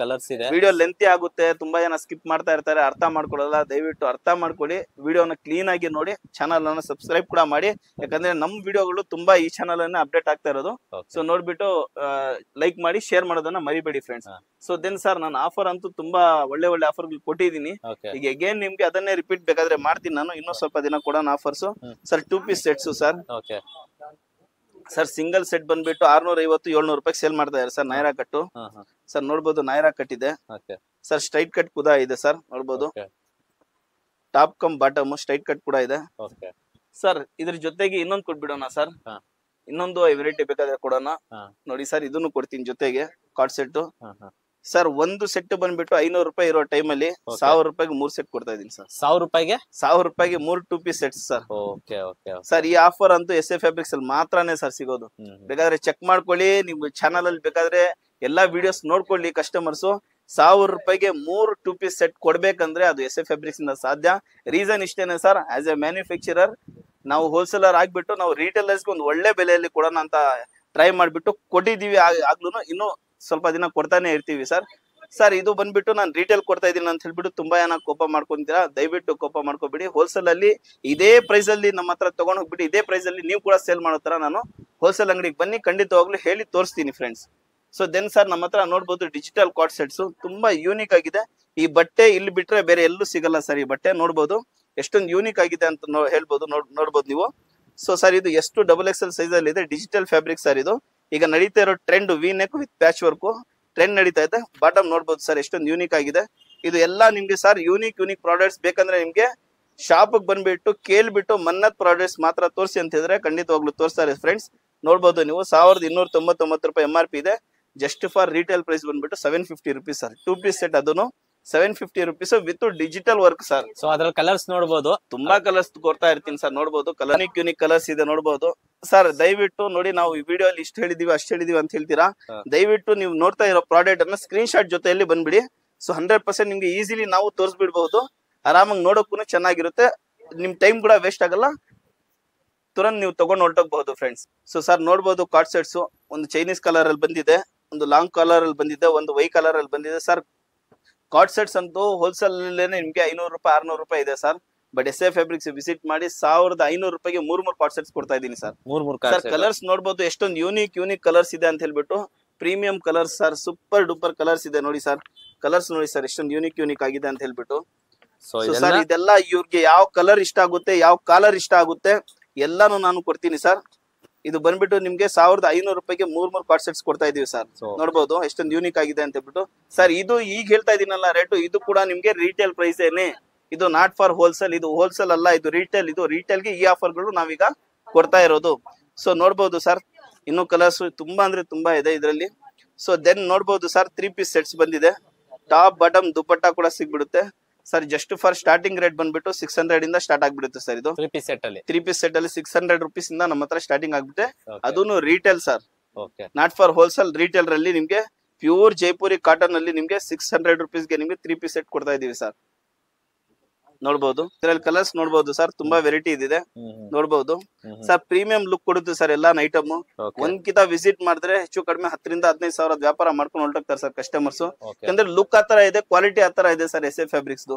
ಇದೆ. ವಿಡಿಯೋ ಲೆಂತಿ ಆಗುತ್ತೆ, ತುಂಬಾ ಜನ ಸ್ಕಿಪ್ ಮಾಡ್ತಾ ಇರ್ತಾರೆ, ಅರ್ಥ ಮಾಡ್ಕೊಳ್ಳಲ್ಲ. ದಯವಿಟ್ಟು ಅರ್ಥ ಮಾಡ್ಕೊಳ್ಳಿ, ವಿಡಿಯೋನ ಕ್ಲೀನ್ ಆಗಿ ನೋಡಿ, ಚಾನಲ್ ಅನ್ನ ಸಬ್ಸ್ಕ್ರೈಬ್ ಕೂಡ ಮಾಡಿ. ಯಾಕಂದ್ರೆ ನಮ್ ವಿಡಿಯೋಗಳು ತುಂಬಾ ಈ ಚಾನಲ್ ಅನ್ನ ಅಪ್ಡೇಟ್ ಆಗ್ತಾ ಇರೋದು. ಸೊ ನೋಡ್ಬಿಟ್ಟು ಲೈಕ್ ಮಾಡಿ, ಶೇರ್ ಮಾಡೋದನ್ನ ಮರಿಬೇಡಿ ಫ್ರೆಂಡ್ಸ್. ಸೊ ದೆನ್ ಸರ್ ನಾನು ಆಫರ್ ಅಂತೂ ತುಂಬಾ ಒಳ್ಳೆ ಆಫರ್ ಕೊಟ್ಟಿದ್ದೀನಿ. ಈಗ ಅಗೇನ್ ನಿಮ್ಗೆ ಅದನ್ನೇ ರಿಪೀಟ್ ಬೇಕಾದ್ರೆ ಮಾಡ್ತೀನಿ ನಾನು. ಇನ್ನೂ ಸ್ವಲ್ಪ ದಿನ ಕೊಡೋಣ offers sir. 2 piece sets sir. Sir single set ಬಂದ್ಬಿಟ್ಟು 650-700 ರೂಪಾಯಿ ಸೇಲ್ ಮಾಡ್ತಾ ಇದ್ದಾರೆ ಸರ್. ನೈರಾ ಕಟ್ಟು ಸರ್. ನೋಡ್ಬೋದು ನೈರಾ ಕಟ್ ಇದೆ ಸರ್. ಸ್ಟ್ರೈಟ್ ಕಟ್ ಕೂಡ ಇದೆ ಸರ್. ನೋಡ್ಬೋದು top come bottom straight cut ಕೂಡ ಇದೆ ಸರ್. ಇದ್ರ ಜೊತೆಗೆ ಇನ್ನೊಂದು ಕೊಟ್ಬಿಡೋಣ ಸರ್. ಇನ್ನೊಂದು ವೆರೈಟಿ ಬೇಕಾದ್ರೆ ಕೊಡೋಣ ನೋಡಿ ಸರ್. ಇದನ್ನು ಕೊಡ್ತೀನಿ ಜೊತೆಗೆ ಕಾರ್ಡ್ ಸೆಟ್ ಸರ್. ಒಂದು ಸೆಟ್ ಬಂದ್ಬಿಟ್ಟು 500 ರೂಪಾಯಿ ಇರೋ ಟೈಮ್ ಅಲ್ಲಿ 1000 ರೂಪಾಯಿಗೆ 3 ಸೆಟ್ ಕೊಡ್ತಾ ಇದೀನಿ ಸರ್. 1000 ರೂಪಾಯಿಗೆ 3 2 ಪೀಸ್ ಸೆಟ್ಸ್ ಸರ್. ಸರ್ ಈ ಆಫರ್ ಅಂತೂ ಎಸ್ ಎ ಫ್ಯಾಬ್ರಿಕ್ಸ್ ಅಲ್ಲಿ ಮಾತ್ರನೇ ಸರ್ ಸಿಗೋದು. ಬೇಕಾದ್ರೆ ಚೆಕ್ ಮಾಡ್ಕೊಳ್ಳಿ, ನಿಮ್ ಚಾನಲ್ ಅಲ್ಲಿ ಬೇಕಾದ್ರೆ ಎಲ್ಲಾ ವಿಡಿಯೋಸ್ ನೋಡ್ಕೊಳ್ಳಿ ಕಸ್ಟಮರ್ಸ್. 1000 ರೂಪಾಯಿಗೆ 3 2 ಪೀಸ್ ಸೆಟ್ ಕೊಡ್ಬೇಕಂದ್ರೆ ಅದು ಎಸ್ ಎ ಫ್ಯಾಬ್ರಿಕ್ಸ್ ಇಂದ ಸಾಧ್ಯ. ರೀಸನ್ ಇಷ್ಟೇನೆ ಸರ್. ಆಸ್ ಎ ಮ್ಯಾನುಫ್ಯಾಕ್ಚರರ್ ನಾವು ಹೋಲ್ಸೇಲರ್ ಆಗ್ಬಿಟ್ಟು ನಾವು ರಿಟೇಲರ್ಸ್ಗೆ ಒಂದು ಒಳ್ಳೆ ಬೆಲೆಯಲ್ಲಿ ಕೊಡೋಣ ಅಂತ ಟ್ರೈ ಮಾಡ್ಬಿಟ್ಟು ಕೊಟ್ಟಿದೀವಿ. ಆಗ್ಲೂ ಇನ್ನು ಸ್ವಲ್ಪ ದಿನ ಕೊಡ್ತಾನೆ ಇರ್ತೀವಿ ಸರ್. ಸರ್ ಇದು ಬಂದ್ಬಿಟ್ಟು ನಾನು ರಿಟೇಲ್ ಕೊಡ್ತಾ ಇದೀನಿ ಅಂತ ಹೇಳ್ಬಿಟ್ಟು ತುಂಬಾ ಜನ ಕೋಪ ಮಾಡ್ಕೊಂತೀರಾ. ದಯವಿಟ್ಟು ಕೋಪ ಮಾಡ್ಕೋಬಿಡಿ. ಹೋಲ್ಸೇಲ್ ಅಲ್ಲಿ ಇದೇ ಪ್ರೈಸ್ ಅಲ್ಲಿ ನಮ್ಮ ಹತ್ರ ತಗೊಂಡ್ ಹೋಗ್ಬಿಟ್ಟು ಇದೇ ಪ್ರೈಸ್ ಅಲ್ಲಿ ನೀವು ಕೂಡ ಸೇಲ್ ಮಾಡೋ ತರ ನಾನು ಹೋಲ್ಸೇಲ್ ಅಂಗಡಿಗೆ ಬನ್ನಿ, ಖಂಡಿತವಾಗ್ಲೂ ಹೇಳಿ ತೋರಿಸ್ತೀನಿ ಫ್ರೆಂಡ್ಸ್. ಸೊ ದೆನ್ ಸರ್ ನಮ್ಮ ಹತ್ರ ನೋಡ್ಬೋದು ಡಿಜಿಟಲ್ ಕಾರ್ಡ್ ಸೆಟ್ಸ್ ತುಂಬಾ ಯೂನಿಕ್ ಆಗಿದೆ. ಈ ಬಟ್ಟೆ ಇಲ್ಲಿ ಬಿಟ್ರೆ ಬೇರೆ ಎಲ್ಲೂ ಸಿಗಲ್ಲ ಸರ್. ಈ ಬಟ್ಟೆ ನೋಡ್ಬೋದು ಎಷ್ಟೊಂದು ಯೂನಿಕ್ ಆಗಿದೆ ಅಂತ ಹೇಳ್ಬೋದು. ನೋಡ್ಬೋದು ನೀವು. ಸೊ ಸರ್ ಇದು ಎಷ್ಟು XXL ಸೈಜ್ ಅಲ್ಲಿ ಇದೆ. Digital fabric sir. ಇದು ಈಗ ನಡೀತಾ ಇರೋ trend V neck with patch work trend ನಡೀತಾ ಇದೆ. ಬಾಟಮ್ ನೋಡ್ಬೋದು ಸರ್ ಎಷ್ಟೊಂದು ಯೂನಿಕ್ ಆಗಿದೆ. ಇದು ಎಲ್ಲ ನಿಮ್ಗೆ ಸರ್ ಯೂನಿಕ್ ಪ್ರಾಡಕ್ಟ್ಸ್ ಬೇಕಂದ್ರೆ ನಿಮ್ಗೆ ಶಾಪ್ ಬಂದ್ಬಿಟ್ಟು ಕೇಳ್ಬಿಟ್ಟು ಮನ್ನತ್ ಪ್ರಾಡಕ್ಟ್ಸ್ ಮಾತ್ರ ತೋರಿಸಿ ಅಂತ ಹೇಳಿದ್ರೆ ಖಂಡಿತವಾಗ್ಲೂ ತೋರಿಸ್ತಾರೆ ಫ್ರೆಂಡ್ಸ್. ನೋಡ್ಬೋದು ನೀವು 1299 ರೂಪಾಯಿ MRP ಇದೆ. ಜಸ್ಟ್ ಫಾರ್ ರಿಟೇಲ್ ಪ್ರೈಸ್ ಬಂದ್ಬಿಟ್ಟು 750 ರೂಪೀಸ್ ಸರ್. 2 ಪೀಸ್ ಸೆಟ್ ಅದನ್ನು 750 rupees with digital work sir. So ಅದ್ರ ಕಲರ್ಸ್ ನೋಡಬಹುದು, ತುಂಬಾ ಕಲರ್ಸ್ ಕೊಡ್ತಾ ಇರ್ತೀನಿ ಸರ್. ನೋಡಬಹುದು ಕಲರ್ ಯೂನಿಕ್ ಕಲರ್ಸ್ ಇದೆ. ನೋಡಬಹುದು ಸರ್. ದಯವಿಟ್ಟು ನೋಡಿ, ನಾವು ಈ ವಿಡಿಯೋ ಅಲ್ಲಿ ಇಷ್ಟು ಹೇಳಿದೀವಿ ಅಷ್ಟು ಹೇಳಿದೀವಿ ಅಂತ ಹೇಳ್ತೀರಾ. ದಯವಿಟ್ಟು ನೀವು ನೋಡ್ತಾ ಇರೋ ಪ್ರಾಡಕ್ಟ್ ಅನ್ನ ಸ್ಕ್ರೀನ್ ಶಾಟ್ ಜೊತೆಯಲ್ಲಿ ಬಂದ್ಬಿಡಿ. ಸೊ 100% ನಿಮ್ಗೆ ಈಸಿಲಿ ನಾವು ತೋರಿಸ್ಬಿಡ್ಬಹುದು. ಆರಾಮಾಗಿ ನೋಡೋಕ್ಕೂ ಚೆನ್ನಾಗಿರುತ್ತೆ. ನಿಮ್ ಟೈಮ್ ಕೂಡ ವೇಸ್ಟ್ ಆಗಲ್ಲ. ತುರಂತ್ ನೀವು ತಗೊಂಡು ಹೊರಟೋಗಬಹುದು ಫ್ರೆಂಡ್ಸ್. ಸೊ ಸರ್ ನೋಡ್ಬೋದು ಕಾರ್ಡ್ ಸೆಟ್ಸ್ ಒಂದು ಚೈನೀಸ್ ಕಲರ್ ಅಲ್ಲಿ ಬಂದಿದೆ, ಒಂದು ಲಾಂಗ್ ಕಲರ್ ಅಲ್ಲಿ ಬಂದಿದೆ, ಒಂದು ವೈ ಕಲರ್ ಅಲ್ಲಿ ಬಂದಿದೆ ಸರ್. ಕಾರ್ಡ್ ಸೆಟ್ಸ್ ಅಂತೂ ಹೋಲ್ಸೇಲ್ ನಿಮ್ಗೆ 500 ರೂಪಾಯಿ 600 ರೂಪಾಯಿ ಇದೆ sir. But S A fabrics visit ಮಾಡಿ 1500 ರೂಪಾಯಿಗೆ 3 ಕಾರ್ಡ್ ಸೆಟ್ಸ್ ಕೊಡ್ತಾ ಇದೀನಿ ಸರ್. ಸರ್ ಕಲರ್ಸ್ ನೋಡ್ಬೋದು ಎಷ್ಟೊಂದು ಯೂನಿಕ್ ಕಲರ್ಸ್ ಇದೆ ಅಂತ ಹೇಳ್ಬಿಟ್ಟು. Premium colours sir. Super duper colours ಇದೆ ನೋಡಿ ಸರ್. ಕಲರ್ಸ್ ನೋಡಿ ಸರ್ ಎಷ್ಟೊಂದು ಯೂನಿಕ್ ಆಗಿದೆ ಅಂತ ಹೇಳ್ಬಿಟ್ಟು. ಸರ್ ಇದೆಲ್ಲ ಇವ್ರಿಗೆ ಯಾವ ಕಲರ್ ಇಷ್ಟ ಆಗುತ್ತೆ, ಯಾವ ಕಾಲರ್ ಇಷ್ಟ ಆಗುತ್ತೆ ಎಲ್ಲಾನು ನಾನು ಕೊಡ್ತೀನಿ ಸರ್. ಇದು ಬಂದ್ಬಿಟ್ಟು ನಿಮ್ಗೆ 1500 ರೂಪಾಯಿಗೆ 3 ಕಾರ್ಡ್ ಸೆಟ್ಸ್ ಕೊಡ್ತಾ ಇದೀವಿ ಸರ್. ನೋಡ್ಬೋದು ಎಷ್ಟೊಂದು ಯೂನಿಕ್ ಆಗಿದೆ ಅಂತ ಹೇಳ್ಬಿಟ್ಟು. ಸರ್ ಇದು ಈಗ ಹೇಳ್ತಾ ಇದೀನಲ್ಲ ರೇಟು, ಇದು ಕೂಡ ನಿಮ್ಗೆ ರಿಟೇಲ್ ಪ್ರೈಸ್ ಏನೇ. ಇದು ನಾಟ್ ಫಾರ್ ಹೋಲ್ಸೇಲ್. ಇದು ಹೋಲ್ಸೇಲ್ ಅಲ್ಲ, ಇದು ರಿಟೇಲ್. ಇದು ರಿಟೇಲ್ಗೆ ಈ ಆಫರ್ಗಳು ನಾವೀಗ ಕೊಡ್ತಾ ಇರೋದು. ಸೊ ನೋಡ್ಬೋದು ಸರ್ ಇನ್ನು ಕಲರ್ಸ್ ತುಂಬಾ ಅಂದ್ರೆ ತುಂಬಾ ಇದೆ ಇದರಲ್ಲಿ. ಸೊ ದೆನ್ ನೋಡ್ಬೋದು ಸರ್ 3 ಪೀಸ್ ಸೆಟ್ಸ್ ಬಂದಿದೆ. ಟಾಪ್ ಬಾಟಮ್ ದುಪಟ್ಟ ಕೂಡ ಸಿಗ್ಬಿಡುತ್ತೆ sir. Just for starting rate ಬಂದ್ಬಿಟ್ಟು 600 ಇಂದ ಸ್ಟಾರ್ಟ್ ಆಗ್ಬಿಡುತ್ತೆ ಸರ್. ಇದು 3 ಪೀಸ್ ಸೆಟ್ ಅಲ್ಲಿ 600 ರೂಪೀಸ್ ಇಂದ ನಮ್ಮ ಹತ್ರ ಸ್ಟಾರ್ಟಿಂಗ್ ಆಗ್ಬಿಟ್ಟೆ. ಅದನ್ನು retail sir, not for wholesale. Retail ರಲ್ಲಿ ನಿಮ್ಗೆ ಪ್ಯೂರ್ ಜೈಪುರಿ ಕಾಟನ್ ಅಲ್ಲಿ ನಿಮ್ಗೆ 600 ರೂಪೀಸ್ಗೆ ನಿಮ್ಗೆ 3 ಪೀಸ್ ಸೆಟ್ ಕೊಡ್ತಾ ಇದೀವಿ ಸರ್. ನೋಡಬಹುದು. ಇದರಲ್ಲಿ ಕಲರ್ಸ್ ನೋಡಬಹುದು ಸರ್, ತುಂಬಾ ವೆರೈಟಿ ಇದೆ ನೋಡಬಹುದು ಸರ್. ಪ್ರೀಮಿಯಂ ಲುಕ್ ಕೊಡುತ್ತೆ ಸರ್ ಎಲ್ಲಾ ಐಟಮ್. ಒಂದ್ಕಿತ ವಿಸಿಟ್ ಮಾಡಿದ್ರೆ ಹೆಚ್ಚು ಕಡಿಮೆ 10,000 to 15,000 ವ್ಯಾಪಾರ ಮಾಡ್ಕೊಂಡು ಹೊರಟೋಗ್ತಾರೆ ಸರ್ ಕಸ್ಟಮರ್ಸ್. ಯಾಕಂದ್ರೆ ಲುಕ್ ಆತರ ಇದೆ, ಕ್ವಾಲಿಟಿ ಆತರ ಇದೆ sir SF fabrics.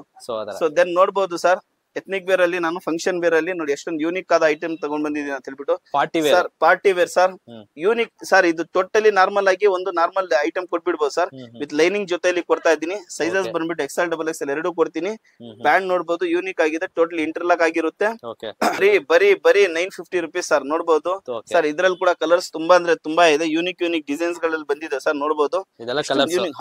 So then ನೋಡಬಹುದು ಸರ್, ಎಥ್ನಿಕ್ ವೇರ್ ಅಲ್ಲಿ ನಾನು ಫಂಕ್ಷನ್ ವೇರ್ ಅಲ್ಲಿ ನೋಡಿ ಎಷ್ಟೊಂದು ಯೂನಿಕ್ ಆದ ಐಟಮ್ ತಗೊಂಡ್ ಬಂದಿದ್ದೀನಿ ಅಂತ ಹೇಳ್ಬಿಟ್ಟು. Sir party wear sir, unique sir. ಇದು ಟೋಟಲಿ ನಾರ್ಮಲ್ ಆಗಿ ಒಂದು ನಾರ್ಮಲ್ ಐಟಮ್ ಕೊಟ್ಬಿಡ್ಬೋದು ಸರ್. ವಿತ್ ಲೈನಿಂಗ್ ಜೊತೆಲಿ ಕೊಡ್ತಾ ಇದ್ದೀನಿ. ಸೈಜಸ್ ಬಂದ್ಬಿಟ್ಟು XL XXL ಎರಡೂ ಕೊಡ್ತೀನಿ. ಪ್ಯಾಂಟ್ ನೋಡಬಹುದು, ಯೂನಿಕ್ ಆಗಿದೆ, ಟೋಟಲಿ ಇಂಟರ್ಲಾಕ್ ಆಗಿರುತ್ತೆ. ಬರೀ 950 rupees ಸರ್. ನೋಡಬಹುದು ಸರ್, ಇದ್ರಲ್ಲಿ ಕೂಡ ಕಲರ್ಸ್ ತುಂಬಾ ಅಂದ್ರೆ ತುಂಬಾ ಇದೆ. ಯೂನಿಕ್ ಡಿಸೈನ್ಸ್ ಗಳಲ್ಲಿ ಬಂದಿದೆ ಸರ್. ನೋಡಬಹುದು.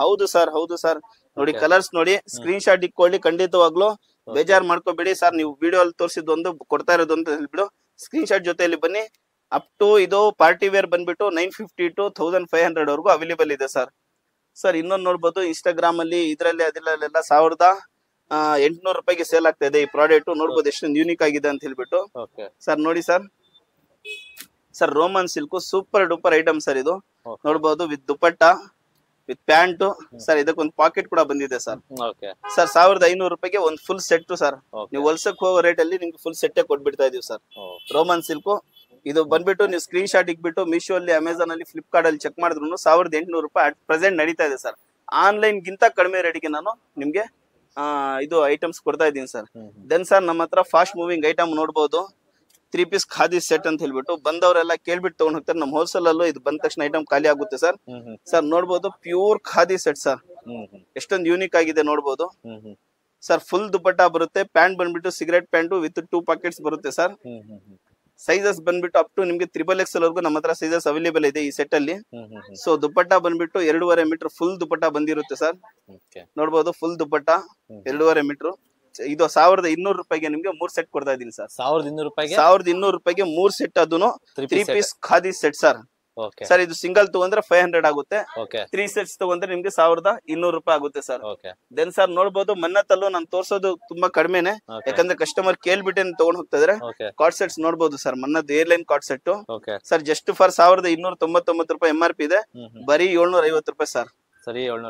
ಹೌದು ಸರ್, ಹೌದು ಸರ್. ನೋಡಿ ಕಲರ್ಸ್ ನೋಡಿ, ಸ್ಕ್ರೀನ್ ಶಾಟ್ ಇಟ್ಕೊಳ್ಳಿ ಖಂಡಿತವಾಗ್ಲು. ಬೇಜಾರ್ ಮಾಡ್ಕೋಬೇಡಿ ಸರ್, ನೀವು ವಿಡಿಯೋ ಅಲ್ಲಿ ತೋರಿಸಿದ್ದು ಕೊಡ್ತಾ ಇರೋದು ಅಂತ ಹೇಳ್ಬಿಟ್ಟು ಸ್ಕ್ರೀನ್ ಶಾಟ್ ಜೊತೆಯಲ್ಲಿ ಬನ್ನಿ. ಅಪ್ ಟು ಇದು ಪಾರ್ಟಿ ವೇರ್ ಬಂದ್ಬಿಟ್ಟು 950 to 1,500 ವರೆಗೂ ಅವೈಲೇಬಲ್ ಇದೆ ಸರ್. ಸರ್ ಇನ್ನೊಂದು ನೋಡ್ಬೋದು, ಇನ್ಸ್ಟಾಗ್ರಾಮ್ ಅಲ್ಲಿ ಇದ್ರಲ್ಲಿ ಅದರಲ್ಲೆಲ್ಲ 1,800 ರೂಪಾಯಿಗೆ ಸೇಲ್ ಆಗ್ತಾ ಇದೆ ಈ ಪ್ರಾಡಕ್ಟ್. ನೋಡ್ಬೋದು ಎಷ್ಟೊಂದು ಯೂನಿಕ್ ಆಗಿದೆ ಅಂತ ಹೇಳ್ಬಿಟ್ಟು. ಸರ್ ನೋಡಿ sir Roman silk super duper item sir ಇದು. ನೋಡ್ಬೋದು with dupatta with pant sir. ಇದಕ್ಕೊಂದು ಪಾಕೆಟ್ ಕೂಡ ಬಂದಿದೆ ಸರ್. ಸರ್ 1,500 ರೂಪಾಯಿಗೆ ಒಂದು ಫುಲ್ ಸೆಟ್ ಸರ್. ನೀವು ಹೊಲ್ಸಕ್ ಹೋಗೋ ರೇಟ್ ಅಲ್ಲಿ ನಿಮ್ಗೆ ಫುಲ್ ಸೆಟ್ ಕೊಟ್ಬಿಡ್ತಾ ಇದೀವಿ ಸರ್. ರೋಮನ್ ಸಿಲ್ಕ್ ಇದು ಬಂದ್ಬಿಟ್ಟು ನೀವು ಸ್ಕ್ರೀನ್ ಶಾಟ್ ಇಕ್ಬಿಟ್ಟು ಮೀಶೋ ಅಲ್ಲಿ, ಅಮೆಝಾನ್ ಅಲ್ಲಿ, ಫ್ಲಿಪ್ಕಾರ್ಟ್ ಅಲ್ಲಿ ಚೆಕ್ ಮಾಡಿದ್ರು 1,800 ರೂಪಾಯಿ ಅಟ್ ಪ್ರೆಸೆಂಟ್ ನಡೀತಾ ಇದೆ ಸರ್. ಆನ್ಲೈನ್ ಗಿಂತ ಕಡಿಮೆ ರೇಟ್ಗೆ ನಾನು ನಿಮ್ಗೆ ಇದು ಐಟಮ್ಸ್ ಕೊಡ್ತಾ ಇದ್ದೀನಿ ಸರ್. ದೆನ್ ಸರ್ ನಮ್ಮ ಹತ್ರ ಫಾಸ್ಟ್ ಮೂವಿಂಗ್ ಐಟಮ್ ನೋಡಬಹುದು. 3 ಪೀಸ್ ಖಾದಿ ಸೆಟ್ ಅಂತ ಹೇಳ್ಬಿಟ್ಟು ಬಂದವರೆಲ್ಲ ಕೇಳ್ಬಿಟ್ಟು ತಗೊಂಡ್ ಹೋಗ್ತಾರೆ. ನಮ್ಮ ಹೋಲ್ಸೇಲ್ ಅಲ್ಲೂ ಇದು ಬಂದ ತಕ್ಷಣ ಐಟಮ್ ಖಾಲಿ ಆಗುತ್ತೆ ಸರ್. ಸರ್ ನೋಡ್ಬೋದು ಪ್ಯೂರ್ ಖಾದಿ ಸೆಟ್ ಸರ್. ಎಷ್ಟೊಂದು ಯೂನಿಕ್ ಆಗಿದೆ ನೋಡ್ಬೋದು ಸರ್. ಫುಲ್ ದುಪಟ್ಟ ಬರುತ್ತೆ. ಪ್ಯಾಂಟ್ ಬಂದ್ಬಿಟ್ಟು ಸಿಗರೇಟ್ ಪ್ಯಾಂಟ್ ವಿತ್ 2 ಪಾಕೆಟ್ಸ್ ಬರುತ್ತೆ ಸರ್. ಸೈಜಸ್ ಬಂದ್ಬಿಟ್ಟು ಅಪ್ ಟು ನಿಮ್ಗೆ XXL ವರೆಗೂ ನಮ್ಮ ಹತ್ರ ಸೈಜಸ್ ಅವೈಲೇಬಲ್ ಇದೆ ಈ ಸೆಟ್ ಅಲ್ಲಿ. ಸೊ ದುಪಟ್ಟ ಬಂದ್ಬಿಟ್ಟು 2.5 ಮೀಟರ್ ಫುಲ್ ದುಪಟ್ಟ ಬಂದಿರುತ್ತೆ ಸರ್. ನೋಡ್ಬೋದು ಫುಲ್ ದುಪಟ್ಟ 2.5 ಮೀಟರ್. ಇದು 1,200 ರೂಪಾಯಿಗೆ ನಿಮ್ಗೆ 3 ಸೆಟ್ ಕೊಡ್ತಾ ಇದೀನಿ ಸರ್. 1,200 ರೂಪಾಯಿಗೆ 3 ಸೆಟ್. ಅದನ್ನು 3 piece khadi set sir. Sir ಇದು ಸಿಂಗಲ್ ತಗೊಂಡ್ರೆ 500 ಆಗುತ್ತೆ. 3 ಸೆಟ್ಸ್ ತಗೊಂಡ್ರೆ ನಿಮ್ಗೆ 1,200 ರೂಪಾಯಿ ಆಗುತ್ತೆ ಸರ್. ದೆನ್ ಸರ್ ನೋಡ್ಬೋದು ಮನ್ನತ್ತಲ್ಲೂ ನಾನು ತೋರ್ಸೋದು ತುಂಬಾ ಕಡಿಮೆನೆ, ಯಾಕಂದ್ರೆ ಕಸ್ಟಮರ್ ಕೇಳ್ಬಿಟ್ಟೆ ತಗೊಂಡ್ ಹೋಗ್ತಾ ಇದ್ರೆ. ಕಾರ್ಡ್ ಸೆಟ್ಸ್ ನೋಡ್ಬೋದು sir, Mannat airline card set sir. Just for 1,299 ರೂಪಾಯಿ MRP ಇದೆ. ಬರೀ 750 ರೂಪಾಯಿ ಸರ್.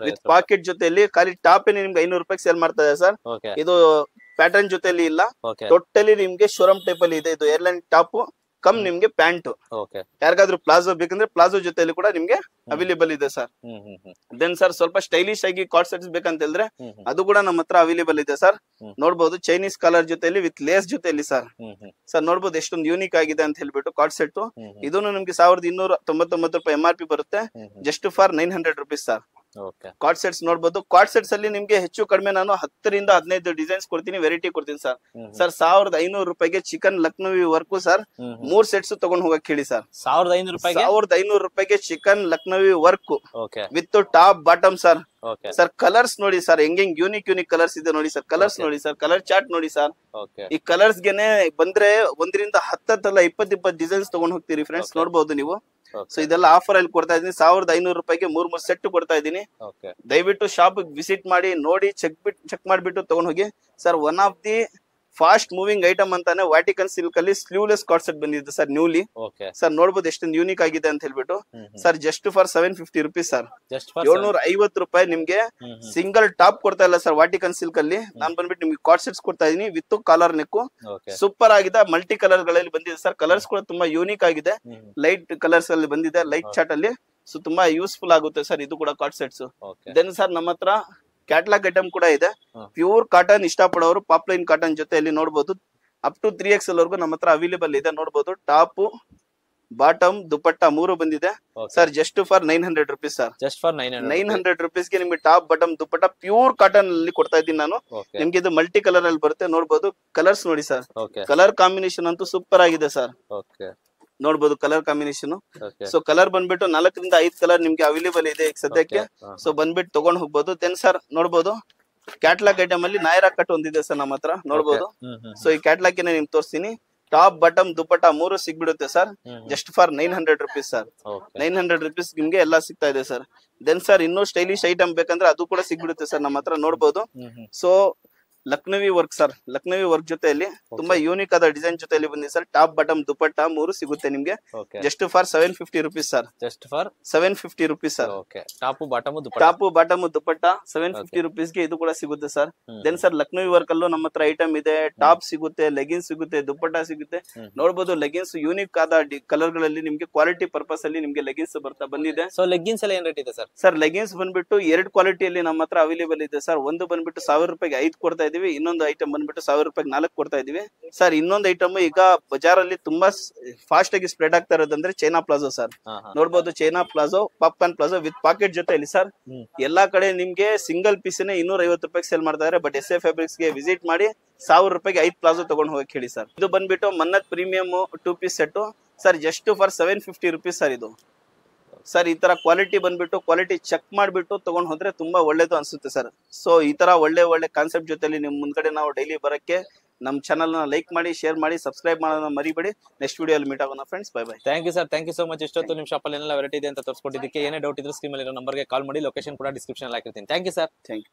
ವಿತ್ ಪಾಕೆಟ್ ಜೊತೆಲಿ ಖಾಲಿ ಟಾಪ್ ನಿಮ್ಗೆ 500 ರೂಪಾಯಿ ಸೇಲ್ ಮಾಡ್ತಾ ಇದೆ ಸರ್. ಇದು ಪ್ಯಾಟರ್ನ್ ಜೊತೆಲಿ ಇಲ್ಲ, ಟೋಟಲಿ ನಿಮ್ಗೆ ಶೋರೂಮ್ ಟೈಪ್ ಅಲ್ಲಿ ಇದೆ. ಇದು ಏರ್ಲೈನ್ ಟಾಪ್ ಕಮ್ ನಿಮ್ಗೆ ಪ್ಯಾಂಟ್. ಯಾರಿಗಾದ್ರೂ ಪ್ಲಾಜೋ ಬೇಕಂದ್ರೆ ಪ್ಲಾಜೋ ಜೊತೆಲಿ ಕೂಡ ನಿಮ್ಗೆ ಅವೈಲೇಬಲ್ ಇದೆ ಸರ್. ದೆನ್ ಸರ್ ಸ್ವಲ್ಪ ಸ್ಟೈಲಿಶ್ ಆಗಿ ಕಾರ್ಡ್ ಸೆಟ್ಸ್ ಬೇಕಂತ ಹೇಳಿದ್ರೆ ಅದು ಕೂಡ ನಮ್ಮ ಹತ್ರ ಅವೈಲೇಬಲ್ ಇದೆ ಸರ್. ನೋಡ್ಬೋದು ಚೈನೀಸ್ ಕಲರ್ ಜೊತೆಲಿ ವಿತ್ ಲೇಸ್ ಜೊತೆಲಿ ಸರ್. ಸರ್ ನೋಡ್ಬೋದು ಎಷ್ಟೊಂದು ಯೂನಿಕ್ ಆಗಿದೆ ಅಂತ ಹೇಳ್ಬಿಟ್ಟು ಕಾರ್ಡ್ ಸೆಟ್. ಇದನ್ನು ನಿಮ್ಗೆ 1,299 ರೂಪಾಯಿ MRP ಬರುತ್ತೆ. Just for 900 rupees sir. Card sets ನೋಡ್ಬೋದು. ಕಾರ್ಡ್ ಸೆಟ್ಸ್ ಅಲ್ಲಿ ನಿಮ್ಗೆ ಹೆಚ್ಚು ಕಡಿಮೆ ನಾನು 10 ರಿಂದ 15 ಡಿಸೈನ್ಸ್ ಕೊಡ್ತೀನಿ, ವೆರೈಟಿ ಕೊಡ್ತೀನಿ ಸರ್. ಸರ್ 1,500 ರೂಪಾಯಿಗೆ chicken Lucknowi work sir 3 sets ತಗೊಂಡ್ ಹೋಗಕ್ ಹೇಳಿ ಸರ್. 1,500 ರೂಪಾಯಿಗೆ chicken Lucknowi work with top bottom sir. Sir colours ನೋಡಿ ಸರ್, ಹೆಂಗ್ ಯೂನಿಕ್ ಕಲರ್ಸ್ ಇದೆ ನೋಡಿ ಸರ್. ಕಲರ್ಸ್ ನೋಡಿ ಸರ್, ಕಲರ್ ಚಾರ್ಟ್ ನೋಡಿ ಸರ್. ಈ ಕಲರ್ಸ್ ಗೆನೆ ಬಂದ್ರೆ 1 ರಿಂದ 10 ಅಲ್ಲ 20 ಡಿಸೈನ್ಸ್ ತಗೊಂಡ್ ಹೋಗ್ತೀರಿ ಫ್ರೆಂಡ್ಸ್. ನೋಡ್ಬೋದು ನೀವು. ಸೊ ಇದೆಲ್ಲ ಆಫರ್ ಅಲ್ಲಿ ಕೊಡ್ತಾ ಇದೀನಿ. 1,500 ರೂಪಾಯಿಗೆ 3 ಸೆಟ್ ಕೊಡ್ತಾ ಇದೀನಿ. ದಯವಿಟ್ಟು ಶಾಪ್ ವಿಸಿಟ್ ಮಾಡಿ ನೋಡಿ ಚೆಕ್ ಮಾಡ್ಬಿಟ್ಟು ತಗೊಂಡ್ ಹೋಗಿ sir. One of the fast moving item ಅಂತಾನೆ ವ್ಯಾಟಿಕನ್ ಸಿಲ್ಕ್ ಅಲ್ಲಿ ಸ್ಲೀವ್ಲೆಸ್ ಕಾರ್ಡ್ ಸೆಟ್ ಬಂದಿದೆ ಸರ್ ನ್ಯೂಲಿ. ಸರ್ ನೋಡ್ಬೋದು ಎಷ್ಟೊಂದು ಯೂನಿಕ್ ಆಗಿದೆ ಅಂತ ಹೇಳ್ಬಿಟ್ಟು sir. Just for 750 rupees sir. 750 ರೂಪಾಯಿ ನಿಮ್ಗೆ ಸಿಂಗಲ್ ಟಾಪ್ ಕೊಡ್ತಾ ಇಲ್ಲ ಸರ್ ವಾಟಿಕನ್ ಸಿಲ್ಕ್ ಅಲ್ಲಿ. ನಾನ್ ಬಂದ್ಬಿಟ್ಟು ನಿಮ್ಗೆ ಕಾರ್ಡ್ ಸೆಟ್ಸ್ ಕೊಡ್ತಾ ಇದೀನಿ ವಿತ್ ಕಾಲರ್ ನೆಕ್. ಸೂಪರ್ ಆಗಿದೆ, ಮಲ್ಟಿ ಕಲರ್ ಗಳಲ್ಲಿ ಬಂದಿದೆ ಸರ್. ಕಲರ್ಸ್ ಕೂಡ ತುಂಬಾ ಯೂನಿಕ್ ಆಗಿದೆ, ಲೈಟ್ ಕಲರ್ಸ್ ಅಲ್ಲಿ ಬಂದಿದೆ, ಲೈಟ್ ಚಾರ್ಟ್ ಅಲ್ಲಿ. ಸೊ ತುಂಬಾ ಯೂಸ್ಫುಲ್ ಆಗುತ್ತೆ ಸರ್ ಇದು ಕೂಡ ಕಾರ್ಡ್ ಸೆಟ್ಸ್. ದೆನ್ ಸರ್ ನಮ್ಮ ಹತ್ರ ಕ್ಯಾಟ್ಲಾಗ್ ಐಟಮ್ ಕೂಡ ಇದೆ. ಪ್ಯೂರ್ ಕಾಟನ್ ಇಷ್ಟಪಡೋರು ಪಾಪ್ಲೈನ್ ಕಾಟನ್ ಜೊತೆಯಲ್ಲಿ ನೋಡಬಹುದು. ಅಪ್ ಟು 3XL ವರೆಗೂ ನಮ್ಮ ಹತ್ರ ಅವೈಲೇಬಲ್ ಇದೆ. ನೋಡಬಹುದು ಟಾಪ್ ಬಾಟಮ್ ದುಪಟ್ಟ 3 ಬಂದಿದೆ sir. Just for 900 rupees sir. 900 ರೂಪೀಸ್ಗೆ ನಿಮ್ಗೆ top bottom dupatta pure cotton ಅಲ್ಲಿ ಕೊಡ್ತಾ ಇದ್ದೀನಿ ನಾನು. ನಿಮ್ಗೆ ಇದು ಮಲ್ಟಿ ಕಲರ್ ಅಲ್ಲಿ ಬರುತ್ತೆ. ನೋಡಬಹುದು ಕಲರ್ಸ್ ನೋಡಿ ಸರ್. ಕಲರ್ ಕಾಂಬಿನೇಷನ್ ಅಂತೂ ಸೂಪರ್ ಆಗಿದೆ ಸರ್. ನೋಡ್ಬೋದು ಕಲರ್ ಕಾಂಬಿನೇಷನ್. ಸೊ ಕಲರ್ ಬಂದ್ಬಿಟ್ಟು 4 ರಿಂದ 5 ಕಲರ್ ನಿಮ್ಗೆ ಅವೈಲೇಬಲ್ ಇದೆ ಈಗ ಸದ್ಯಕ್ಕೆ. ಸೊ ಬಂದ್ಬಿಟ್ಟು ತಗೊಂಡ್ ಹೋಗ್ಬೋದು. ದೆನ್ ಸರ್ ನೋಡ್ಬೋದು ಕ್ಯಾಟ್ಲಾಗ್ ಐಟಮ್ ಅಲ್ಲಿ ನಾಯರಾ ಕಟ್ ಒಂದಿದೆ ಸರ್ ನಮ್ಮ ಹತ್ರ. ನೋಡ್ಬೋದು. ಸೊ ಈ ಕ್ಯಾಟ್ಲಾಗ್ ನಿಮ್ಗೆ ತೋರಿಸ್ತೀನಿ. ಟಾಪ್ ಬಾಟಮ್ ದುಪಟ್ಟ 3 ಸಿಗ್ಬಿಡುತ್ತೆ sir. Just for 900 rupees sir. 900 rupees ನಿಮ್ಗೆ ಎಲ್ಲ ಸಿಗ್ತಾ ಇದೆ ಸರ್. ದೆನ್ ಸರ್ ಇನ್ನೂ ಸ್ಟೈಲಿಶ್ ಐಟಮ್ ಬೇಕಂದ್ರೆ ಅದು ಕೂಡ ಸಿಗ್ಬಿಡುತ್ತೆ ಸರ್ ನಮ್ಮ ಹತ್ರ. ನೋಡ್ಬೋದು. So Lucknowi work sir, Lucknowi work ಜೊತೆಯಲ್ಲಿ ತುಂಬಾ ಯೂನಿಕ್ ಆದ ಡಿಸೈನ್ ಜೊತೆಯಲ್ಲಿ ಬಂದಿದೆ ಸರ್. ಟಾಪ್ ಬಾಟಮ್ ದುಪಟ್ಟ 3 ಸಿಗುತ್ತೆ ನಿಮ್ಗೆ. Just for 750 rupees sir. Just for 750 rupees sir. Top bottom dupatta 750 rupees ಗೆ ಇದು ಕೂಡ ಸಿಗುತ್ತೆ sir. Then sir Lucknowi work ಅಲ್ಲೂ ನಮ್ಮ ಹತ್ರ ಐಟಮ್ ಇದೆ. ಟಾಪ್ ಸಿಗುತ್ತೆ, ಲೆಗಿನ್ಸ್ ಸಿಗುತ್ತೆ, ದುಪಟ್ಟ ಸಿಗುತ್ತೆ. ನೋಡಬಹುದು ಲೆಗಿನ್ಸ್ ಯೂನಿಕ್ ಆದ ಕಲರ್ ಗಳಲ್ಲಿ ನಿಮ್ಗೆ ಕ್ವಾಲಿಟಿ ಪರ್ಪಸ್ ಅಲ್ಲಿ ನಿಮ್ಗೆ ಲೆಗಿನ್ಸ್ ಬಂದಿದೆ. ಸೊ ಲೆಗಿನ್ಸ್ ಎಲ್ಲ ಏನ್ ರೇಟ್ ಇದೆ ಸರ್? ಸರ್ ಲೆಗಿನ್ಸ್ ಬಂದ್ಬಿಟ್ಟು 2 ಕ್ವಾಲಿಟಿಯಲ್ಲಿ ನಮ್ಮ ಹತ್ರ ಅವೈಲೇಬಲ್ ಇದೆ ಸರ್. ಒಂದು ಬಂದ್ಬಿಟ್ಟು 1000 ರೂಪಾಯಿಗೆ 5 ಕೊಡ್ತಾ ಇದೀವಿ. ಇನ್ನೊಂದು ಐಟಮ್ ಬಂದ್ಬಿಟ್ಟು 1000 ರೂಪಾಯಿಗೆ 4 ಕೊಡ್ತಾ ಇದೀವಿ ಸರ್. ಇನ್ನೊಂದು ಐಟಮ್ ಈಗ ಬಜಾರಲ್ಲಿ ತುಂಬಾ ಫಾಸ್ಟ್ ಆಗಿ ಸ್ಪ್ರೆಡ್ ಆಗ್ತಾ ಇರೋದಂದ್ರೆ ಚೈನಾ ಪ್ಲಾಜೋ ಸರ್. ನೋಡಬಹುದು China palazzo, popcorn palazzo with packet ಜೊತೆಯಲ್ಲಿ ಸರ್. ಎಲ್ಲಾ ಕಡೆ ನಿಮ್ಗೆ ಸಿಂಗಲ್ ಪೀಸ್ 250 ರೂಪಾಯಿಗೆ ಸೇಲ್ ಮಾಡ್ತಾ ಇದಾರೆ. ಬಟ್ SA ಫ್ಯಾಬ್ರಿಕ್ಸ್ ಗೆ ವಿಸಿಟ್ ಮಾಡಿ 1000 ರೂಪಾಯಿಗೆ 5 ಪ್ಲಾಜೋ ತಗೊಂಡು ಹೋಗಕ್ಕೆ ಹೇಳಿ ಸರ್. ಇದು ಬಂದ್ಬಿಟ್ಟು Mannat premium 2 piece set sir. Just for 750 rupees sir. ಇದು ಸರ್ ಈ ತರ ಕ್ವಾಲಿಟಿ ಬಂದ್ಬಿಟ್ಟು ಕ್ವಾಲಿಟಿ ಚೆಕ್ ಮಾಡ್ಬಿಟ್ಟು ತಗೊಂಡ್ ಹೋದ್ರೆ ತುಂಬಾ ಒಳ್ಳೇದು ಅನ್ಸುತ್ತೆ ಸರ್. ಸೊ ಈ ತರ ಒಳ್ಳೆ ಕಾನ್ಸೆಪ್ಟ್ ಜೊತೆಲಿ ನಿಮ್ ಮುಂದ್ಗಡೆ ನಾವು ಡೈಲಿ ಬರಕ್ಕೆ ನಮ್ ಚಾನಲ್ ನ ಲೈಕ್ ಮಾಡಿ, ಶೇರ್ ಮಾಡಿ, ಸಬ್ಸ್ಕ್ರೈಬ್ ಮಾಡೋದನ್ನ ಮರಿಬೇಡಿ. ನೆಕ್ಸ್ಟ್ ವಿಡಿಯೋ ಅಲ್ಲಿ ಮೀಟ್ ಆಗೋಣ friends. Bye bye. Thank you sir, thank you so much. ಇಷ್ಟೊತ್ತು ನಿಮ್ ಶಾಪ್ ಅಲ್ಲಿ ಏನೆಲ್ಲ ವೆರೈಟಿ ಇದೆ ಅಂತ ತೋರಿಸ್ಕೊಟ್ಟಿದ್ದಕ್ಕೆ. ಏನೇ ಡೌಟ್ ಇದ್ರು ಸ್ಕ್ರೀನ್ ಅಲ್ಲಿ ಇರೋ ನಂಬರ್ಗೆ ಕಾಲ್ ಮಾಡಿ. ಲೊಕೇಶನ್ ಕೂಡ ಡಿಸ್ಕ್ರಿಪ್ಷನ್ ಅಲ್ಲಿ ಹಾಕಿರ್ತೀನಿ. Thank you sir. Thank you.